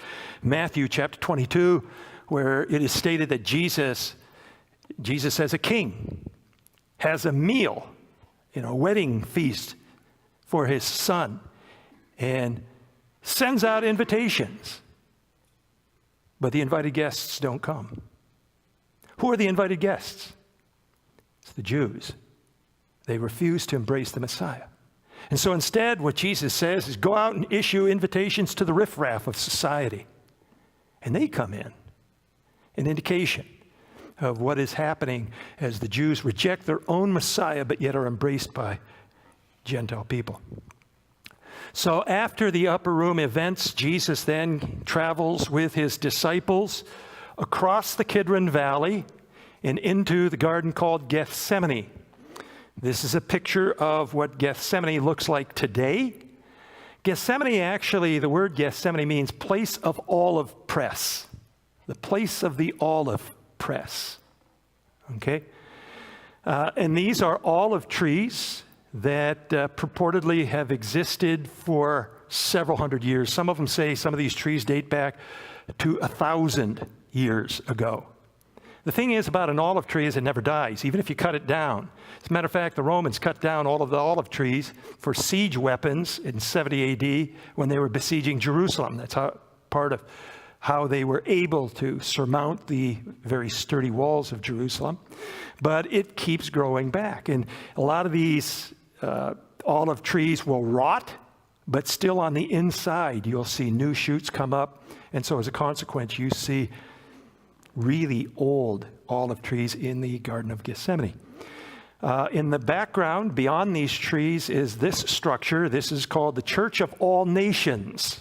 Matthew chapter 22, where it is stated that Jesus as a king has a meal, a wedding feast for his son, and sends out invitations, but the invited guests don't come. Who are the invited guests? It's the Jews. They refuse to embrace the Messiah. And so instead, what Jesus says is go out and issue invitations to the riffraff of society. And they come in, an indication of what is happening as the Jews reject their own Messiah, but yet are embraced by Gentile people. So after the upper room events, Jesus then travels with his disciples across the Kidron Valley and into the garden called Gethsemane. This is a picture of what Gethsemane looks like today. Gethsemane, actually, the word Gethsemane means place of olive press. The place of the olive press. Okay? And these are olive trees that purportedly have existed for several hundred years. Some of them say some of these trees date back to 1,000 years ago. The thing is about an olive tree is it never dies, even if you cut it down. As a matter of fact, the Romans cut down all of the olive trees for siege weapons in 70 AD when they were besieging Jerusalem. That's part of how they were able to surmount the very sturdy walls of Jerusalem. But it keeps growing back. And a lot of these olive trees will rot, but still on the inside you'll see new shoots come up. And so as a consequence, you see really old olive trees in the Garden of Gethsemane. In the background, beyond these trees, is this structure. This is called the Church of All Nations.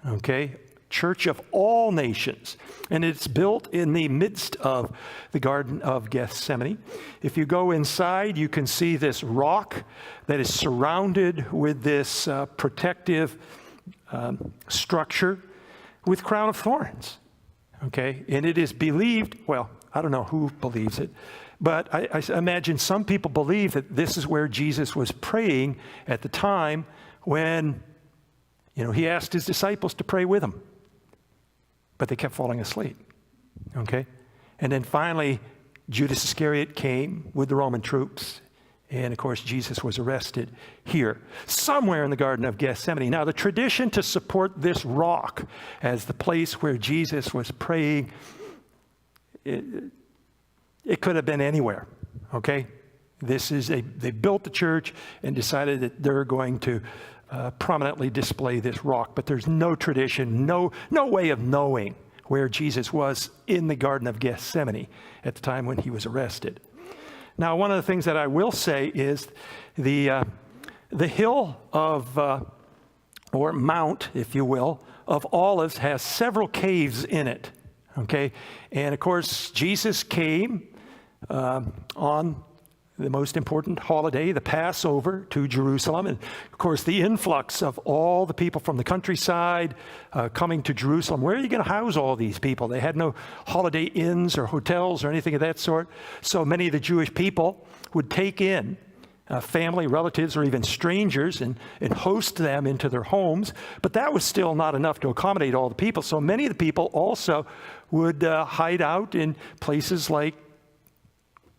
Okay? Church of All Nations. And it's built in the midst of the Garden of Gethsemane. If you go inside, you can see this rock that is surrounded with this protective structure with crown of thorns. Okay? And it is believed, well, I don't know who believes it, but I imagine some people believe that this is where Jesus was praying at the time when, he asked his disciples to pray with him. But they kept falling asleep, okay? And then finally, Judas Iscariot came with the Roman troops. And of course, Jesus was arrested here, somewhere in the Garden of Gethsemane. Now, the tradition to support this rock as the place where Jesus was praying, it could have been anywhere, okay? They built the church and decided that they're going to prominently display this rock, but there's no tradition, no way of knowing where Jesus was in the Garden of Gethsemane at the time when he was arrested. Now, one of the things that I will say is the hill of, or mount, if you will, of Olives has several caves in it, okay? And of course, Jesus came on the most important holiday, the Passover, to Jerusalem. And of course, the influx of all the people from the countryside coming to Jerusalem. Where are you going to house all these people? They had no holiday inns or hotels or anything of that sort. So many of the Jewish people would take in family, relatives, or even strangers and host them into their homes. But that was still not enough to accommodate all the people. So many of the people also would hide out in places like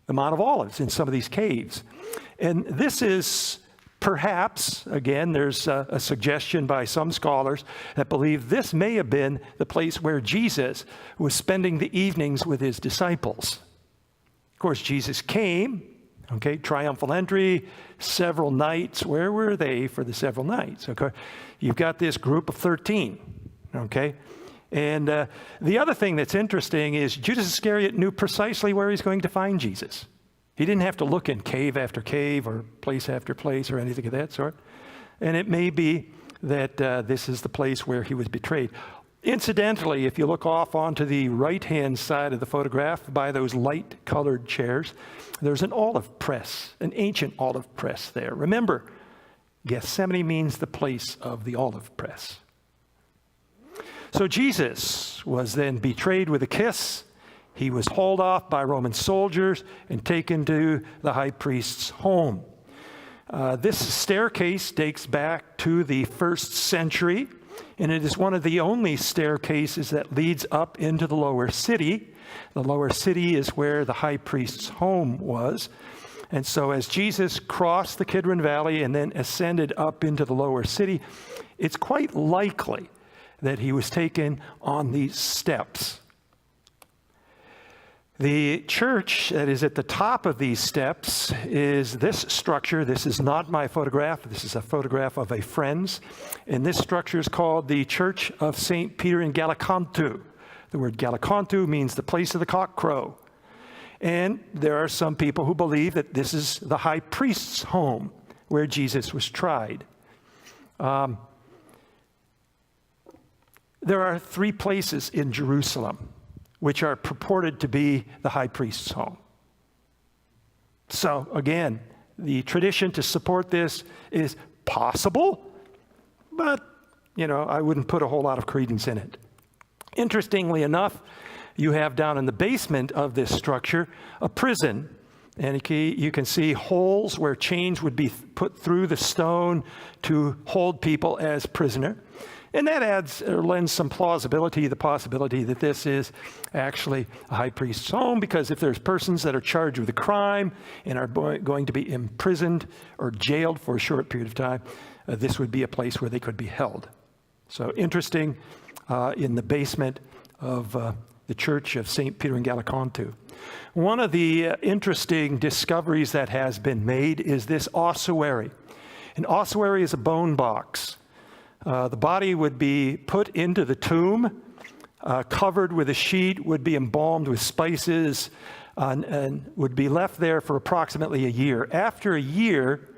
the Mount of Olives, in some of these caves. And this is perhaps, again, there's a suggestion by some scholars that believe this may have been the place where Jesus was spending the evenings with his disciples. Of course, Jesus came, okay, triumphal entry, several nights. Where were they for the several nights? Okay, you've got this group of 13, okay? And the other thing that's interesting is Judas Iscariot knew precisely where he's going to find Jesus. He didn't have to look in cave after cave or place after place or anything of that sort. And it may be that this is the place where he was betrayed. Incidentally, if you look off onto the right-hand side of the photograph by those light-colored chairs, there's an olive press, an ancient olive press there. Remember, Gethsemane means the place of the olive press. So Jesus was then betrayed with a kiss. He was hauled off by Roman soldiers and taken to the high priest's home. This staircase dates back to the 1st century, and it is one of the only staircases that leads up into the lower city. The lower city is where the high priest's home was. And so as Jesus crossed the Kidron Valley and then ascended up into the lower city, it's quite likely that he was taken on these steps. The church that is at the top of these steps is this structure. This is not my photograph. This is a photograph of a friend's. And this structure is called the Church of St. Peter in Gallicantu. The word Gallicantu means the place of the cock crow. And there are some people who believe that this is the high priest's home where Jesus was tried. There are 3 places in Jerusalem which are purported to be the high priest's home. So again, the tradition to support this is possible, but, I wouldn't put a whole lot of credence in it. Interestingly enough, you have down in the basement of this structure a prison, and you can see holes where chains would be put through the stone to hold people as prisoner. And that lends some plausibility, the possibility that this is actually a high priest's home, because if there's persons that are charged with a crime and are going to be imprisoned or jailed for a short period of time, this would be a place where they could be held. So interesting, in the basement of the Church of St. Peter in Gallicantu. One of the interesting discoveries that has been made is this ossuary. An ossuary is a bone box. The body would be put into the tomb, covered with a sheet, would be embalmed with spices, and would be left there for approximately a year. After a year,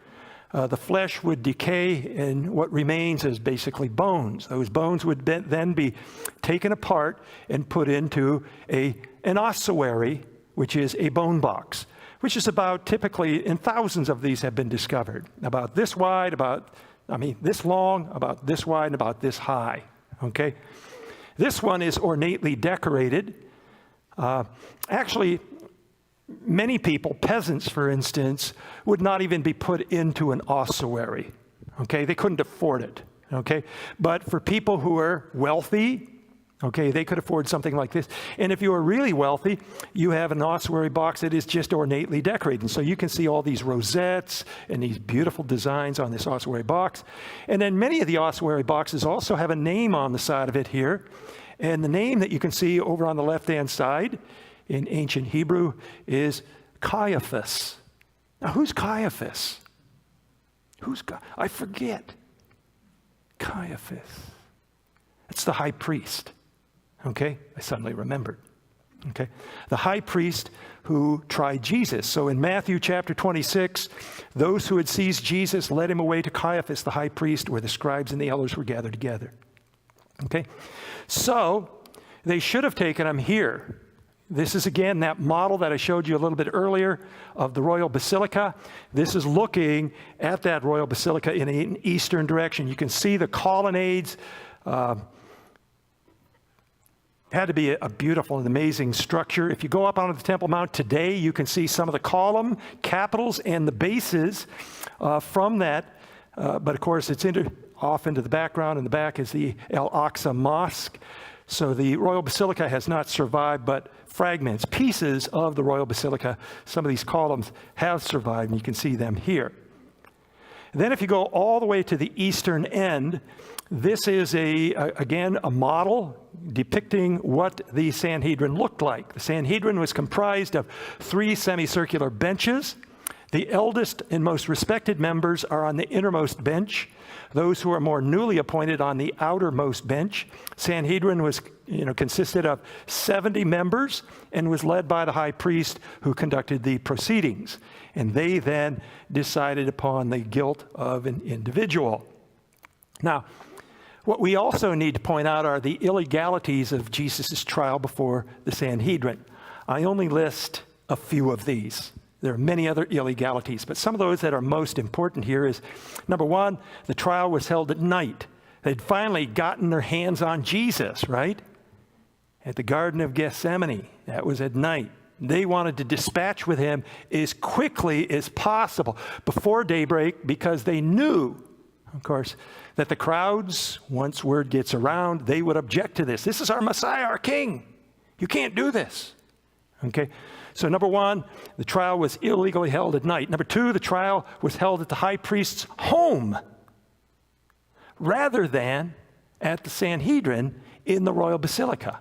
the flesh would decay, and what remains is basically bones. Those bones would then be taken apart and put into an ossuary, which is a bone box, which is about typically, and thousands of these have been discovered, about this wide, this long, about this wide, and about this high, okay? This one is ornately decorated. Actually, many people, peasants for instance, would not even be put into an ossuary, okay? They couldn't afford it, okay? But for people who are wealthy, okay, they could afford something like this. And if you are really wealthy, you have an ossuary box that is just ornately decorated. And so you can see all these rosettes and these beautiful designs on this ossuary box. And then many of the ossuary boxes also have a name on the side of it here. And the name that you can see over on the left-hand side in ancient Hebrew is Caiaphas. Now, who's Caiaphas? I forget. Caiaphas. It's the high priest. Okay, I suddenly remembered. Okay, the high priest who tried Jesus. So in Matthew chapter 26, those who had seized Jesus led him away to Caiaphas, the high priest, where the scribes and the elders were gathered together. Okay, so they should have taken him here. This is again that model that I showed you a little bit earlier of the royal basilica. This is looking at that royal basilica in an eastern direction. You can see the colonnades. Had to be a beautiful and amazing structure. If you go up onto the Temple Mount today, you can see some of the column capitals and the bases from that. But of course, it's off into the background. In the back is the Al-Aqsa Mosque. So the Royal Basilica has not survived, but fragments, pieces of the Royal Basilica, some of these columns have survived, and you can see them here. Then if you go all the way to the eastern end, this is again a model depicting what the Sanhedrin looked like. The Sanhedrin was comprised of 3 semicircular benches The eldest and most respected members are on the innermost bench. Those who are more newly appointed on the outermost bench. Sanhedrin was, consisted of 70 members and was led by the high priest who conducted the proceedings. And they then decided upon the guilt of an individual. Now, what we also need to point out are the illegalities of Jesus' trial before the Sanhedrin. I only list a few of these. There are many other illegalities, but some of those that are most important here is, number one, the trial was held at night. They'd finally gotten their hands on Jesus, right? At the Garden of Gethsemane. That was at night. They wanted to dispatch with him as quickly as possible before daybreak because they knew, of course, that the crowds, once word gets around, they would object to this. This is our Messiah, our King. You can't do this. Okay? So number one, the trial was illegally held at night. Number two, the trial was held at the high priest's home rather than at the Sanhedrin in the royal basilica.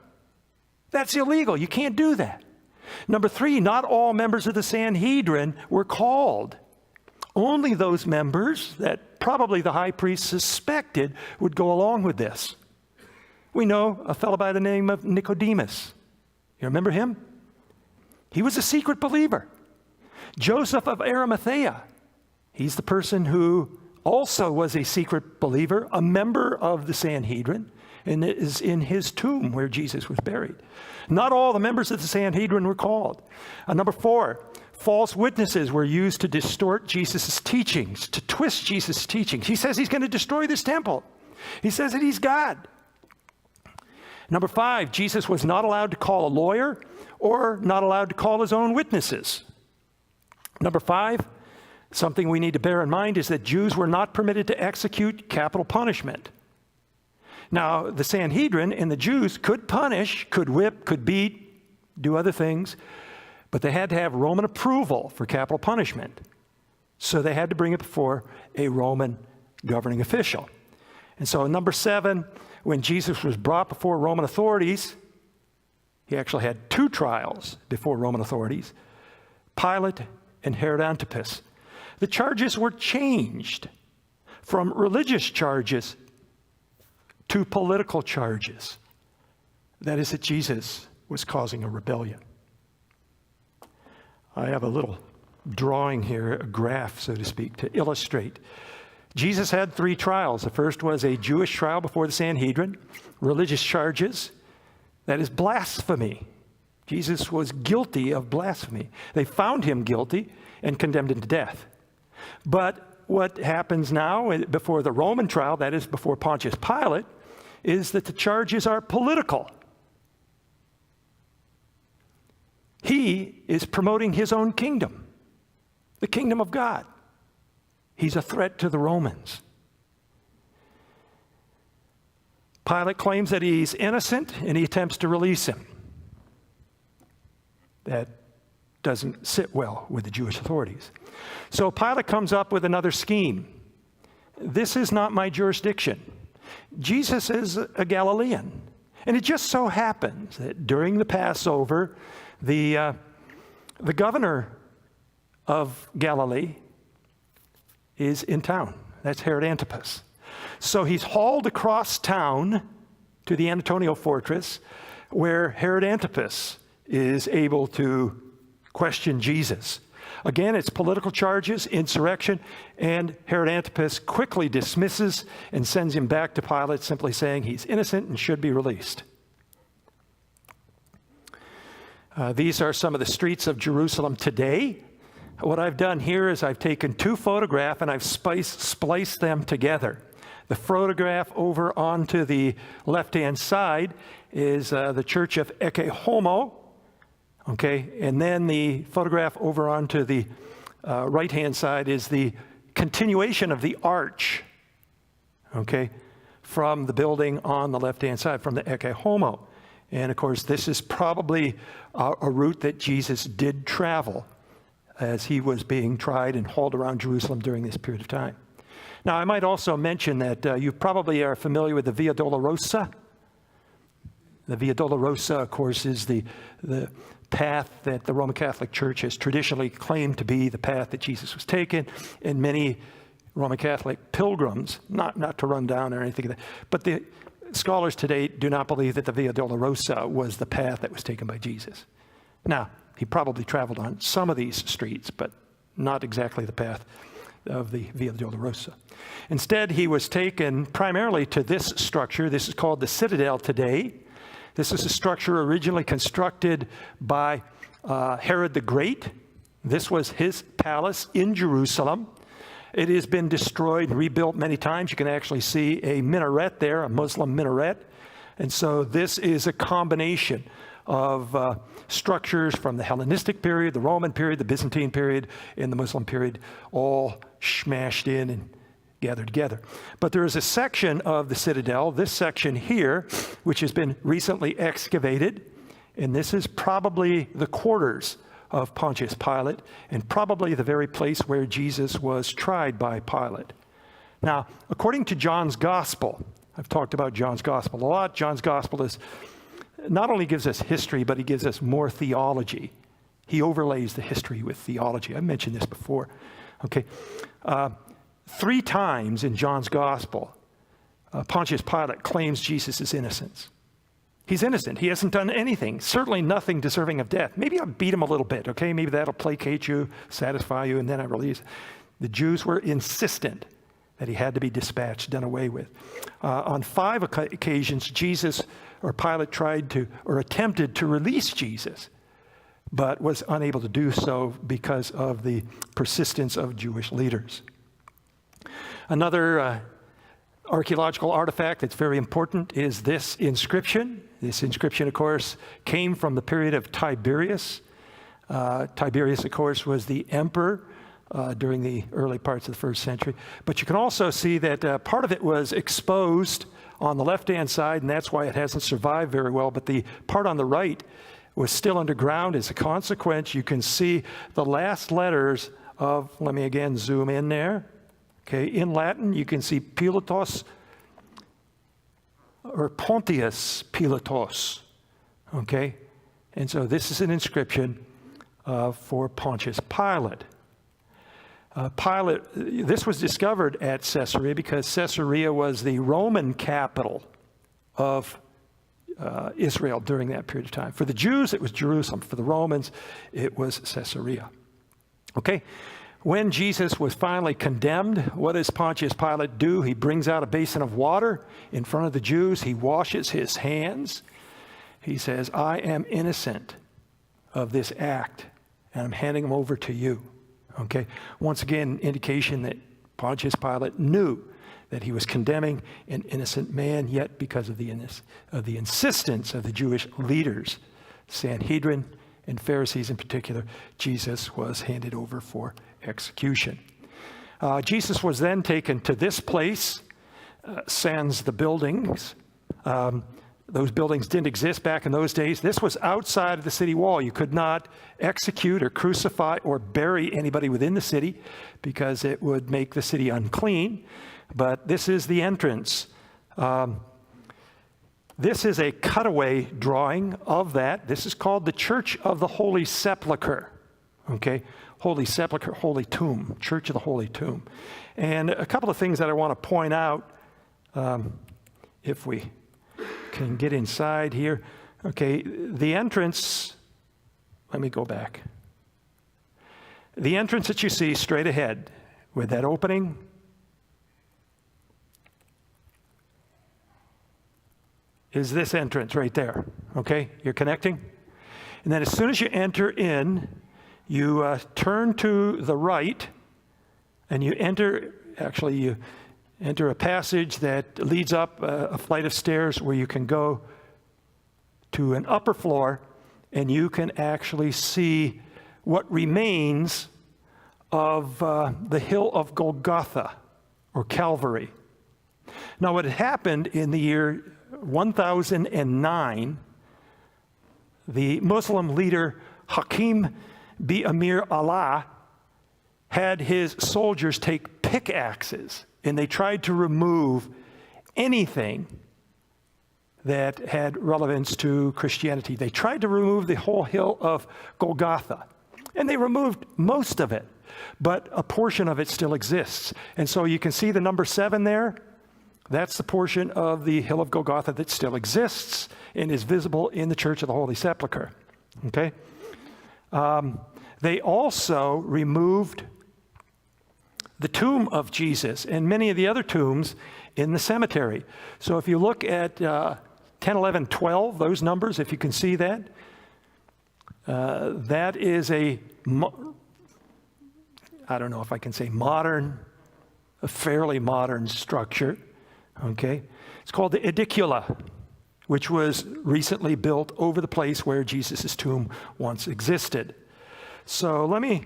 That's illegal. You can't do that. Number three, not all members of the Sanhedrin were called. Only those members that probably the high priest suspected would go along with this. We know a fellow by the name of Nicodemus. You remember him? He was a secret believer. Joseph of Arimathea, he's the person who also was a secret believer, a member of the Sanhedrin, and it is in his tomb where Jesus was buried. Not all the members of the Sanhedrin were called. Number four, false witnesses were used to distort Jesus' teachings, to twist Jesus' teachings. He says he's going to destroy this temple. He says that he's God. Number five, Jesus was not allowed to call a lawyer or not allowed to call his own witnesses. Number five, something we need to bear in mind is that Jews were not permitted to execute capital punishment. Now, the Sanhedrin and the Jews could punish, could whip, could beat, do other things, but they had to have Roman approval for capital punishment. So they had to bring it before a Roman governing official. And so number seven, when Jesus was brought before Roman authorities, he actually had two trials before Roman authorities, Pilate and Herod Antipas. The charges were changed from religious charges to political charges. That is, that Jesus was causing a rebellion. I have a little drawing here, a graph, so to speak, to illustrate. Jesus had three trials. The first was a Jewish trial before the Sanhedrin, religious charges, that is blasphemy. Jesus was guilty of blasphemy. They found him guilty and condemned him to death. But what happens now before the Roman trial, that is before Pontius Pilate, is that the charges are political. He is promoting his own kingdom, the kingdom of God. He's a threat to the Romans. Pilate claims that he's innocent and he attempts to release him. That doesn't sit well with the Jewish authorities. So Pilate comes up with another scheme. This is not my jurisdiction. Jesus is a Galilean. And it just so happens that during the Passover, the governor of Galilee is in town. That's Herod Antipas. So he's hauled across town to the Antonia fortress where Herod Antipas is able to question Jesus. Again, it's political charges, insurrection, and Herod Antipas quickly dismisses and sends him back to Pilate, simply saying he's innocent and should be released. These are some of the streets of Jerusalem today. What I've done here is I've taken two photographs and I've spliced them together. The photograph over onto the left-hand side is the church of Ecce Homo, okay? And then the photograph over onto the right-hand side is the continuation of the arch, okay, from the building on the left-hand side, from the Ecce Homo. And of course, this is probably a route that Jesus did travel as he was being tried and hauled around Jerusalem during this period of time. Now, I might also mention that you probably are familiar with the Via Dolorosa. The Via Dolorosa, of course, is the path that the Roman Catholic Church has traditionally claimed to be the path that Jesus was taken, and many Roman Catholic pilgrims, not to run down or anything like that, but the scholars today do not believe that the Via Dolorosa was the path that was taken by Jesus. Now, he probably traveled on some of these streets, but not exactly the path of the Via Dolorosa. Instead, he was taken primarily to this structure. This is called the Citadel today. This is a structure originally constructed by Herod the Great. This was his palace in Jerusalem. It has been destroyed and rebuilt many times. You can actually see a minaret there, a Muslim minaret. And so this is a combination of structures from the Hellenistic period, the Roman period, the Byzantine period, and the Muslim period, all smashed in and gathered together. But there is a section of the citadel, this section here, which has been recently excavated, and this is probably the quarters of Pontius Pilate, and probably the very place where Jesus was tried by Pilate. Now, according to John's Gospel, I've talked about John's Gospel a lot. John's Gospel is not only gives us history, but he gives us more theology. He overlays the history with theology. I mentioned this before. Okay, 3 times in John's Gospel, Pontius Pilate claims Jesus' innocence. He's innocent. He hasn't done anything, certainly nothing deserving of death. Maybe I'll beat him a little bit, okay? Maybe that'll placate you, satisfy you, and then I release. The Jews were insistent that he had to be dispatched, done away with. On 5 occasions, Jesus or Pilate tried to, or attempted to release Jesus, but was unable to do so because of the persistence of Jewish leaders. Another archaeological artifact that's very important is this inscription. This inscription, of course, came from the period of Tiberius. Tiberius, of course, was the emperor during the early parts of the first century. But you can also see that part of it was exposed on the left-hand side, and that's why it hasn't survived very well. But the part on the right was still underground. As a consequence, you can see the last letters of, let me again zoom in there. Okay, in Latin, you can see Pilatus or Pontius Pilatus. Okay, and so this is an inscription for Pontius Pilate. This was discovered at Caesarea because Caesarea was the Roman capital of Israel during that period of time. For the Jews, it was Jerusalem. For the Romans, it was Caesarea. Okay, when Jesus was finally condemned, what does Pontius Pilate do? He brings out a basin of water in front of the Jews. He washes his hands. He says, I am innocent of this act, and I'm handing him over to you. Okay, once again, indication that Pontius Pilate knew that he was condemning an innocent man, yet because of the insistence of the Jewish leaders, Sanhedrin and Pharisees in particular, Jesus was handed over for execution. Jesus was then taken to this place, sans the buildings. Those buildings didn't exist back in those days. This was outside of the city wall. You could not execute or crucify or bury anybody within the city because it would make the city unclean. But this is the entrance. This is a cutaway drawing of that. This is called the Church of the Holy Sepulchre. Okay, Holy Sepulchre, Holy Tomb, Church of the Holy Tomb. And a couple of things that I want to point out, if we can get inside here. Okay, the entrance, let me go back. The entrance that you see straight ahead with that opening is this entrance right there. Okay, you're connecting? And then as soon as you enter in, you turn to the right and you enter a passage that leads up a flight of stairs where you can go to an upper floor and you can actually see what remains of the hill of Golgotha or Calvary. Now, what had happened in the year 1009, the Muslim leader Hakim bi Amir Allah had his soldiers take pickaxes and they tried to remove anything that had relevance to Christianity. They tried to remove the whole hill of Golgotha, and they removed most of it, but a portion of it still exists. And so you can see the number 7 there. That's the portion of the hill of Golgotha that still exists and is visible in the Church of the Holy Sepulchre. Okay? They also removed the tomb of Jesus and many of the other tombs in the cemetery. So if you look at 10, 11, 12, those numbers, if you can see that, that is I don't know if I can say modern, a fairly modern structure. Okay? It's called the Edicula, which was recently built over the place where Jesus' tomb once existed. So let me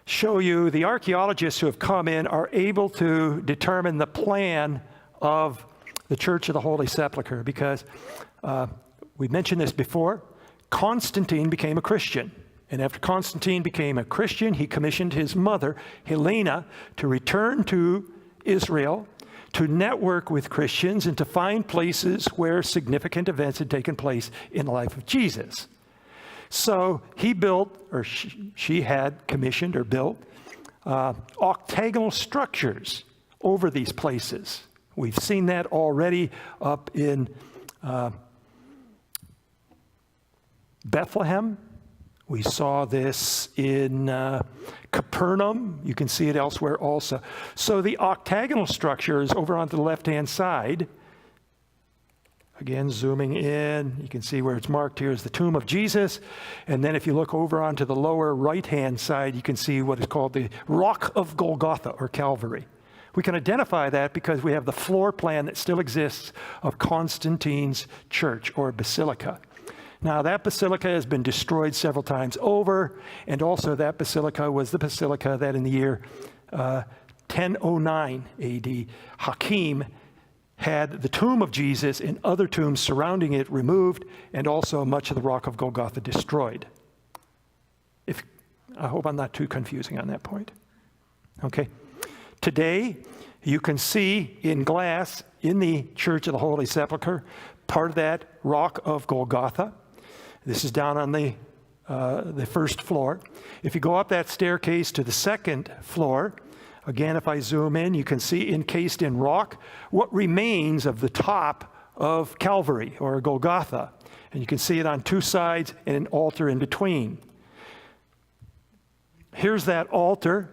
show you, the archaeologists who have come in are able to determine the plan of the Church of the Holy Sepulchre, because we mentioned this before. Constantine became a Christian. And after Constantine became a Christian, he commissioned his mother, Helena, to return to Israel, to network with Christians, and to find places where significant events had taken place in the life of Jesus. So he built, or she had commissioned or built, octagonal structures over these places. We've seen that already up in Bethlehem. We saw this in Capernaum. You can see it elsewhere also. So the octagonal structure is over on the left-hand side. Again, zooming in, you can see where it's marked here is the tomb of Jesus. And then if you look over onto the lower right-hand side, you can see what is called the Rock of Golgotha, or Calvary. We can identify that because we have the floor plan that still exists of Constantine's church, or basilica. Now, that basilica has been destroyed several times over, and also that basilica was the basilica that in the year 1009 AD, Hakim had the tomb of Jesus and other tombs surrounding it removed, and also much of the Rock of Golgotha destroyed. I hope I'm not too confusing on that point. Okay. Today, you can see in glass in the Church of the Holy Sepulchre part of that Rock of Golgotha. This is down on the first floor. If you go up that staircase to the second floor, again, if I zoom in, you can see encased in rock what remains of the top of Calvary, or Golgotha. And you can see it on two sides and an altar in between. Here's that altar.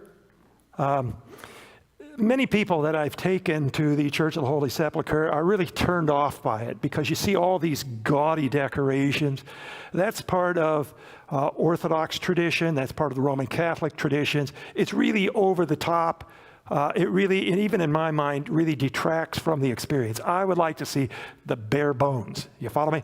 Many people that I've taken to the Church of the Holy Sepulchre are really turned off by it, because you see all these gaudy decorations. That's part of Orthodox tradition. That's part of the Roman Catholic traditions. It's really over the top. It really, and even in my mind, really detracts from the experience. I would like to see the bare bones. You follow me?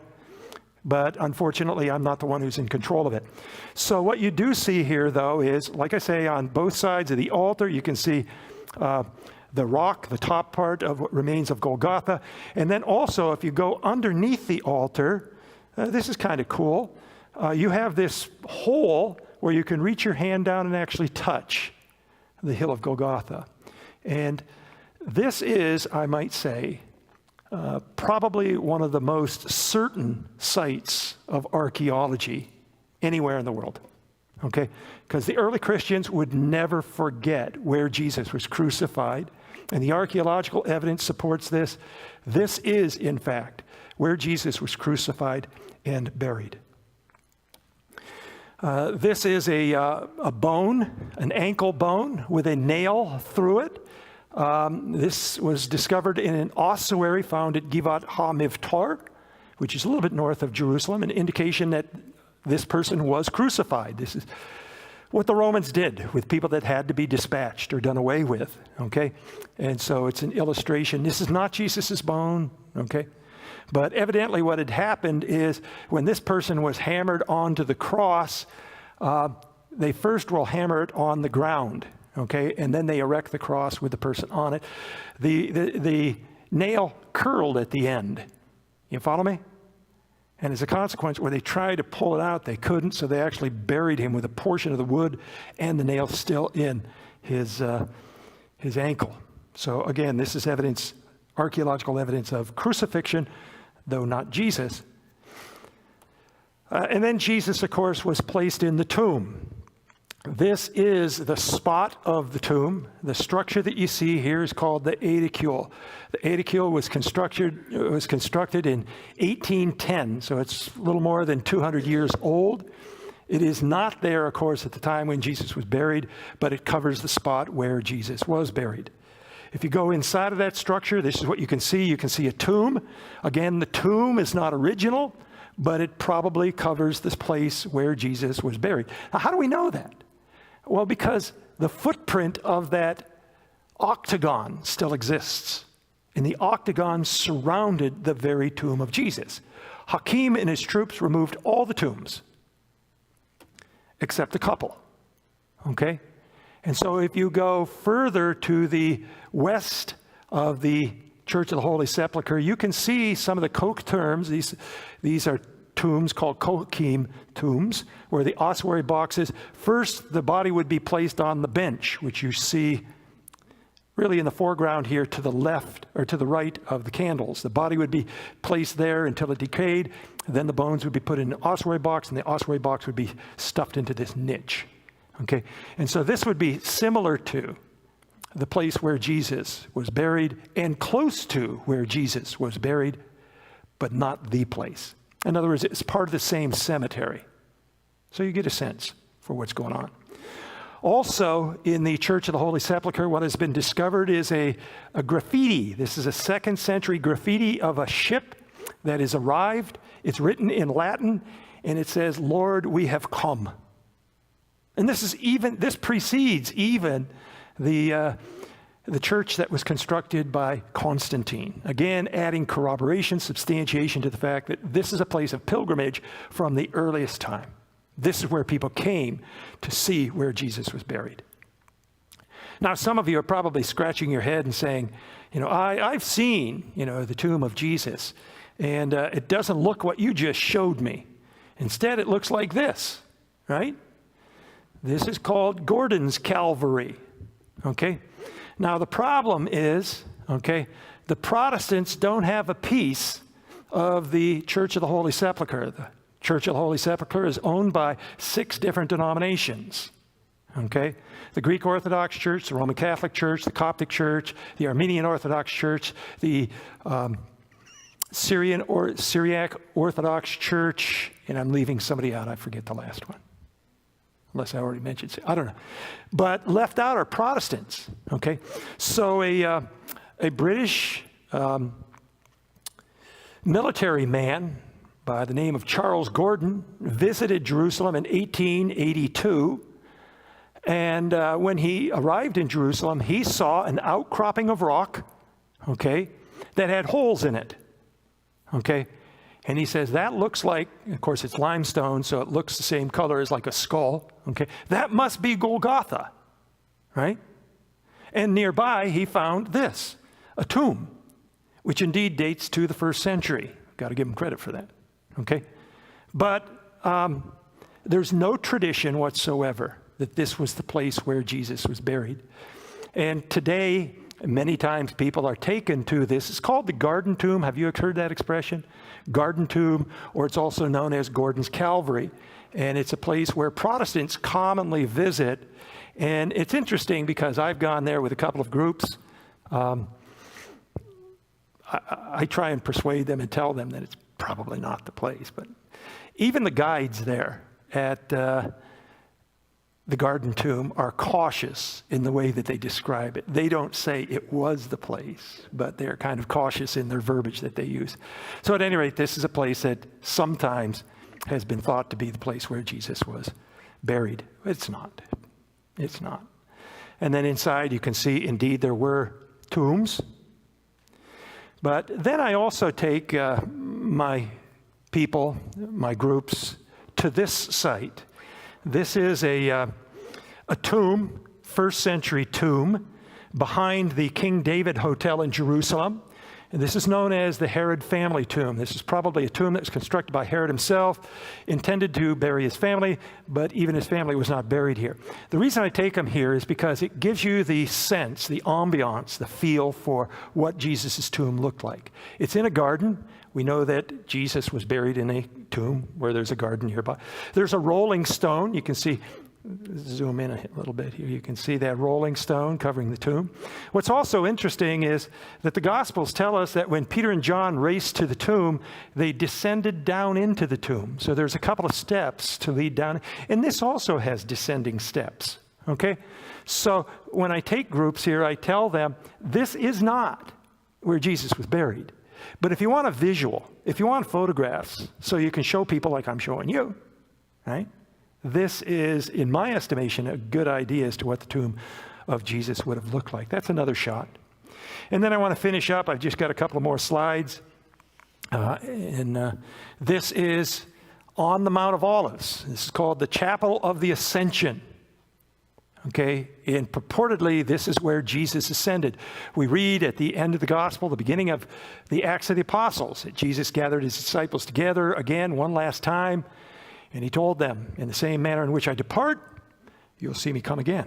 But unfortunately, I'm not the one who's in control of it. So what you do see here, though, is, like I say, on both sides of the altar, you can see the rock, the top part of what remains of Golgotha. And then also, if you go underneath the altar, this is kind of cool. You have this hole where you can reach your hand down and actually touch the hill of Golgotha. And this is, I might say, probably one of the most certain sites of archaeology anywhere in the world. Okay? Because the early Christians would never forget where Jesus was crucified, and the archaeological evidence supports this. This is, in fact, where Jesus was crucified and buried. This is a bone, an ankle bone with a nail through it. This was discovered in an ossuary found at Givat HaMivtar, which is a little bit north of Jerusalem, an indication that this person was crucified. This is what the Romans did with people that had to be dispatched or done away with, okay? And so it's an illustration. This is not Jesus's bone, okay? But evidently what had happened is when this person was hammered onto the cross, they first will hammer it on the ground, okay? And then they erect the cross with the person on it. The nail curled at the end. You follow me? And as a consequence, when they tried to pull it out, they couldn't, so they actually buried him with a portion of the wood and the nail still in his ankle. So again, this is evidence, archaeological evidence of crucifixion though not Jesus. And then Jesus, of course, was placed in the tomb. This is the spot of the tomb. The structure that you see here is called the aedicule. The aedicule was constructed in 1810, so it's a little more than 200 years old. It is not there, of course, at the time when Jesus was buried, but it covers the spot where Jesus was buried. If you go inside of that structure, this is what you can see. You can see a tomb. Again, the tomb is not original, but it probably covers this place where Jesus was buried. Now, how do we know that? Well, because the footprint of that octagon still exists. And the octagon surrounded the very tomb of Jesus. Hakim and his troops removed all the tombs, except a couple. Okay? And so if you go further to the west of the Church of the Holy Sepulchre, you can see some of the Koch tombs. These are tombs called Kochim tombs, where the ossuary boxes, first the body would be placed on the bench, which you see really in the foreground here to the left or to the right of the candles. The body would be placed there until it decayed. Then the bones would be put in an ossuary box, and the ossuary box would be stuffed into this niche. Okay, and so this would be similar to the place where Jesus was buried and close to where Jesus was buried, but not the place. In other words, it's part of the same cemetery. So you get a sense for what's going on. Also, in the Church of the Holy Sepulchre, what has been discovered is a graffiti. This is a 2nd century graffiti of a ship that has arrived. It's written in Latin, and it says, "Lord, we have come." And this precedes even the church that was constructed by Constantine. Again, adding corroboration, substantiation to the fact that this is a place of pilgrimage from the earliest time. This is where people came to see where Jesus was buried. Now, some of you are probably scratching your head and saying, I've seen, the tomb of Jesus, and it doesn't look what you just showed me. Instead, it looks like this, right? This is called Gordon's Calvary, okay? Now, the problem is, the Protestants don't have a piece of the Church of the Holy Sepulchre. The Church of the Holy Sepulchre is owned by 6 different denominations, okay? The Greek Orthodox Church, the Roman Catholic Church, the Coptic Church, the Armenian Orthodox Church, the Syrian or Syriac Orthodox Church, and I'm leaving somebody out. I forget the last one. Unless I already mentioned, I don't know. But left out are Protestants, okay? So a British military man by the name of Charles Gordon visited Jerusalem in 1882. And when he arrived in Jerusalem, he saw an outcropping of rock, okay, that had holes in it, okay? And he says, that looks like, of course, it's limestone, so it looks the same color as like a skull, okay? That must be Golgotha, right? And nearby, he found this, a tomb, which indeed dates to the 1st century. Got to give him credit for that, okay? But there's no tradition whatsoever that this was the place where Jesus was buried. And today, many times people are taken to this. It's called the Garden Tomb. Have you heard that expression? Garden Tomb, or it's also known as Gordon's Calvary. And it's a place where Protestants commonly visit. And it's interesting because I've gone there with a couple of groups. I try and persuade them and tell them that it's probably not the place. But even the guides there at the Garden Tomb are cautious in the way that they describe it. They don't say it was the place, but they're kind of cautious in their verbiage that they use. So at any rate, this is a place that sometimes has been thought to be the place where Jesus was buried. It's not. It's not. And then inside you can see, indeed, there were tombs. But then I also take my people, my groups, to this site. This is a tomb, 1st century tomb, behind the King David Hotel in Jerusalem. And this is known as the Herod family tomb. This is probably a tomb that was constructed by Herod himself, intended to bury his family, but even his family was not buried here. The reason I take them here is because it gives you the sense, the ambiance, the feel for what Jesus' tomb looked like. It's in a garden. We know that Jesus was buried in a tomb where there's a garden nearby. There's a rolling stone. You can see, zoom in a little bit here. You can see that rolling stone covering the tomb. What's also interesting is that the Gospels tell us that when Peter and John raced to the tomb, they descended down into the tomb. So there's a couple of steps to lead down. And this also has descending steps, okay? So when I take groups here, I tell them, this is not where Jesus was buried. But if you want a visual, if you want photographs, so you can show people like I'm showing you, right? This is, in my estimation, a good idea as to what the tomb of Jesus would have looked like. That's another shot. And then I want to finish up. I've just got a couple of more slides. This is on the Mount of Olives. This is called the Chapel of the Ascension. Okay, and purportedly, this is where Jesus ascended. We read at the end of the gospel, the beginning of the Acts of the Apostles, that Jesus gathered his disciples together again one last time, and he told them, in the same manner in which I depart, you'll see me come again.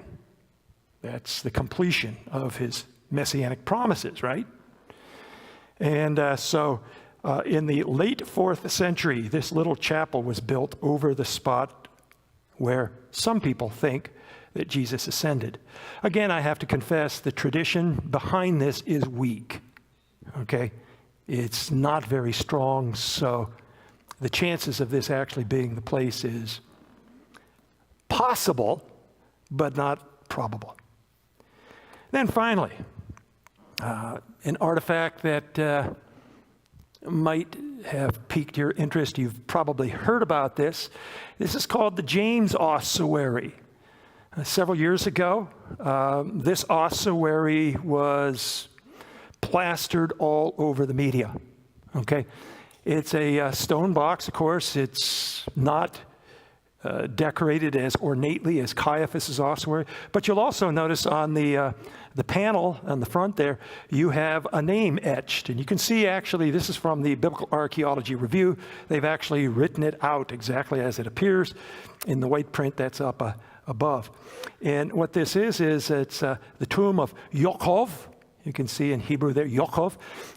That's the completion of his messianic promises, right? And so in the late 4th century, this little chapel was built over the spot where some people think that Jesus ascended. Again, I have to confess, the tradition behind this is weak, okay? It's not very strong, so the chances of this actually being the place is possible, but not probable. Then finally, an artifact that might have piqued your interest. You've probably heard about this. This is called the James ossuary. Several years ago, this ossuary was plastered all over the media, okay? It's a stone box, of course. It's not decorated as ornately as Caiaphas' ossuary, but you'll also notice on the panel on the front there, you have a name etched. And you can see, actually, this is from the Biblical Archeology Review. They've actually written it out exactly as it appears in the white print that's up above. And what this is it's the tomb of Yaakov. You can see in Hebrew there, Yaakov.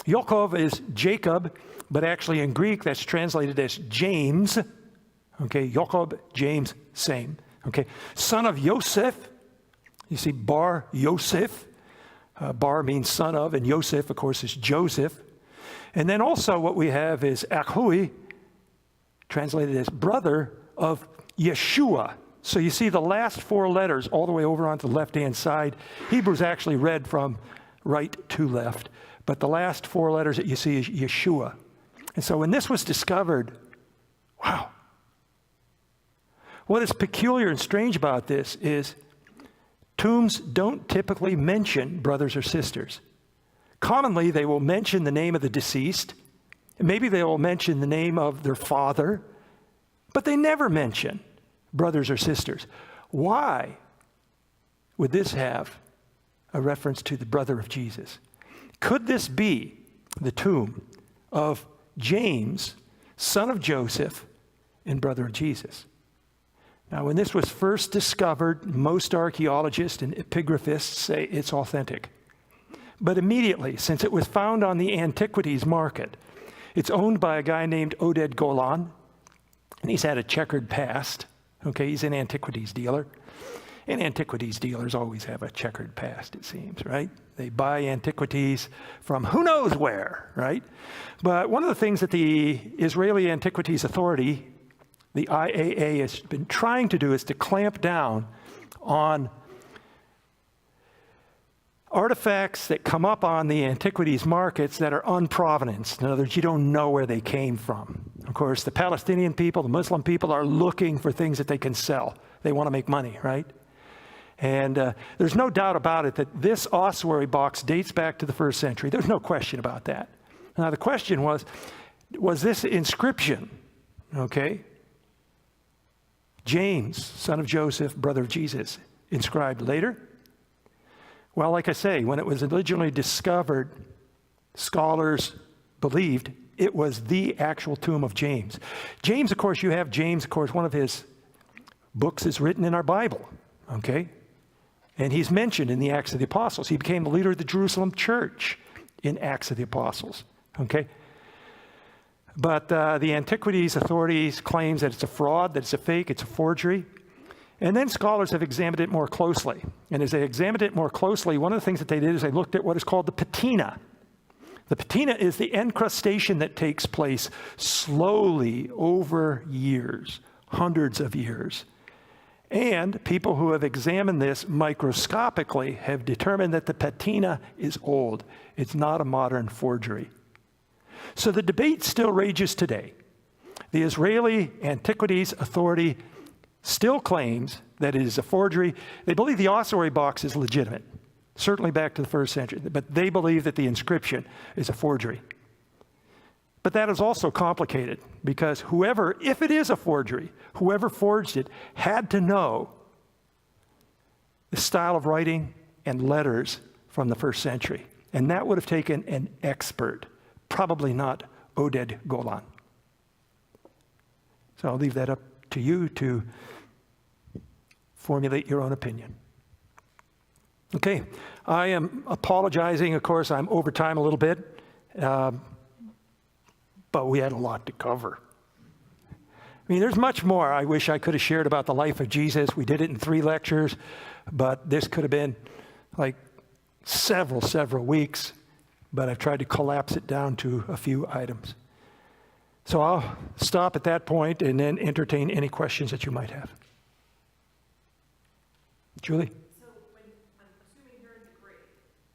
Yaakov is Jacob, but actually in Greek that's translated as James. Okay, Yaakov, James, same. Okay, son of Yosef. You see Bar Yosef. Bar means son of, and Yosef, of course, is Joseph. And then also what we have is Achui, translated as brother of Yeshua. So you see the last 4 letters all the way over onto the left-hand side. Hebrew's actually read from right to left. But the last 4 letters that you see is Yeshua. And so when this was discovered, wow. What is peculiar and strange about this is tombs don't typically mention brothers or sisters. Commonly, they will mention the name of the deceased. And maybe they will mention the name of their father. But they never mention brothers or sisters. Why would this have a reference to the brother of Jesus? Could this be the tomb of James, son of Joseph, and brother of Jesus? Now, when this was first discovered, most archaeologists and epigraphists say it's authentic. But immediately, since it was found on the antiquities market, it's owned by a guy named Oded Golan, and he's had a checkered past. Okay, he's an antiquities dealer. And antiquities dealers always have a checkered past, it seems, right? They buy antiquities from who knows where, right? But one of the things that the Israeli Antiquities Authority, the IAA, has been trying to do is to clamp down on artifacts that come up on the antiquities markets that are unprovenanced. In other words, you don't know where they came from. Of course, the Palestinian people, the Muslim people are looking for things that they can sell. They want to make money, right? And there's no doubt about it that this ossuary box dates back to the 1st century. There's no question about that. Now, the question was this inscription, okay? James, son of Joseph, brother of Jesus, inscribed later? Well, like I say, when it was originally discovered, scholars believed it was the actual tomb of James. James, of course, one of his books is written in our Bible, okay? And he's mentioned in the Acts of the Apostles. He became the leader of the Jerusalem church in Acts of the Apostles, okay? But the Antiquities Authorities claims that it's a fraud, that it's a fake, it's a forgery. And then scholars have examined it more closely. And as they examined it more closely, one of the things that they did is they looked at what is called the patina. The patina is the encrustation that takes place slowly over years, hundreds of years. And people who have examined this microscopically have determined that the patina is old. It's not a modern forgery. So the debate still rages today. The Israeli Antiquities Authority still claims that it is a forgery. They believe the ossuary box is legitimate, certainly back to the 1st century, but they believe that the inscription is a forgery. But that is also complicated because whoever, if it is a forgery, whoever forged it had to know the style of writing and letters from the 1st century. And that would have taken an expert, probably not Oded Golan. So I'll leave that up to you to formulate your own opinion. Okay, I am apologizing. Of course, I'm over time a little bit, but we had a lot to cover. I mean, there's much more I wish I could have shared about the life of Jesus. We did it in 3 lectures, but this could have been like several weeks, but I've tried to collapse it down to a few items. So I'll stop at that point and then entertain any questions that you might have. Julie? So when, I'm assuming Herod the Great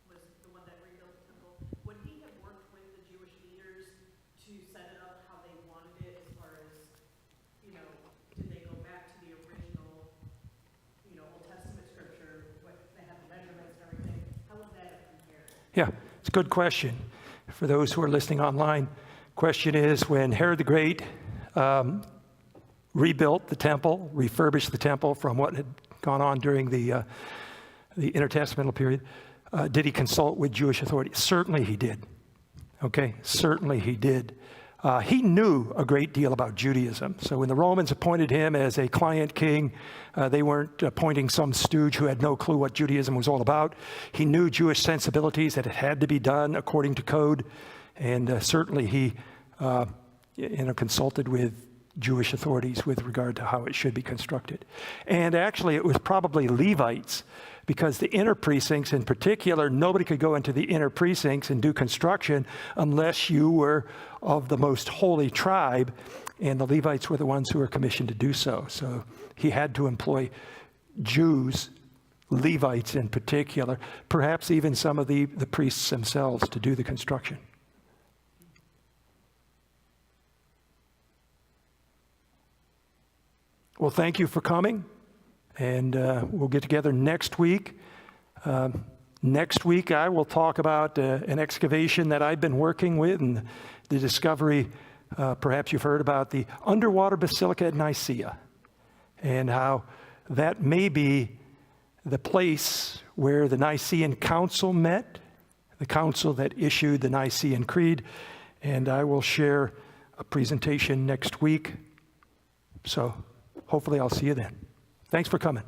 was the one that rebuilt the temple, would he have worked with the Jewish leaders to set it up how they wanted it as far as, did they go back to the original, Old Testament scripture, what they had the measurements and everything? How would that have compared? Yeah, it's a good question. For those who are listening online, question is when Herod the Great rebuilt the temple, refurbished the temple from what had gone on during the intertestamental period, did he consult with Jewish authorities? Certainly he did. Okay, certainly he did. He knew a great deal about Judaism. So when the Romans appointed him as a client king, they weren't appointing some stooge who had no clue what Judaism was all about. He knew Jewish sensibilities, that it had to be done according to code. And certainly he consulted with Jewish authorities with regard to how it should be constructed. And actually it was probably Levites, because the inner precincts in particular, nobody could go into the inner precincts and do construction unless you were of the most holy tribe, and the Levites were the ones who were commissioned to do so. So he had to employ Jews, Levites in particular, perhaps even some of the priests themselves to do the construction. Well, thank you for coming, and we'll get together next week. Next week, I will talk about an excavation that I've been working with and the discovery, perhaps you've heard about the underwater basilica at Nicaea, and how that may be the place where the Nicene Council met, the council that issued the Nicene Creed, and I will share a presentation next week. So hopefully I'll see you then. Thanks for coming.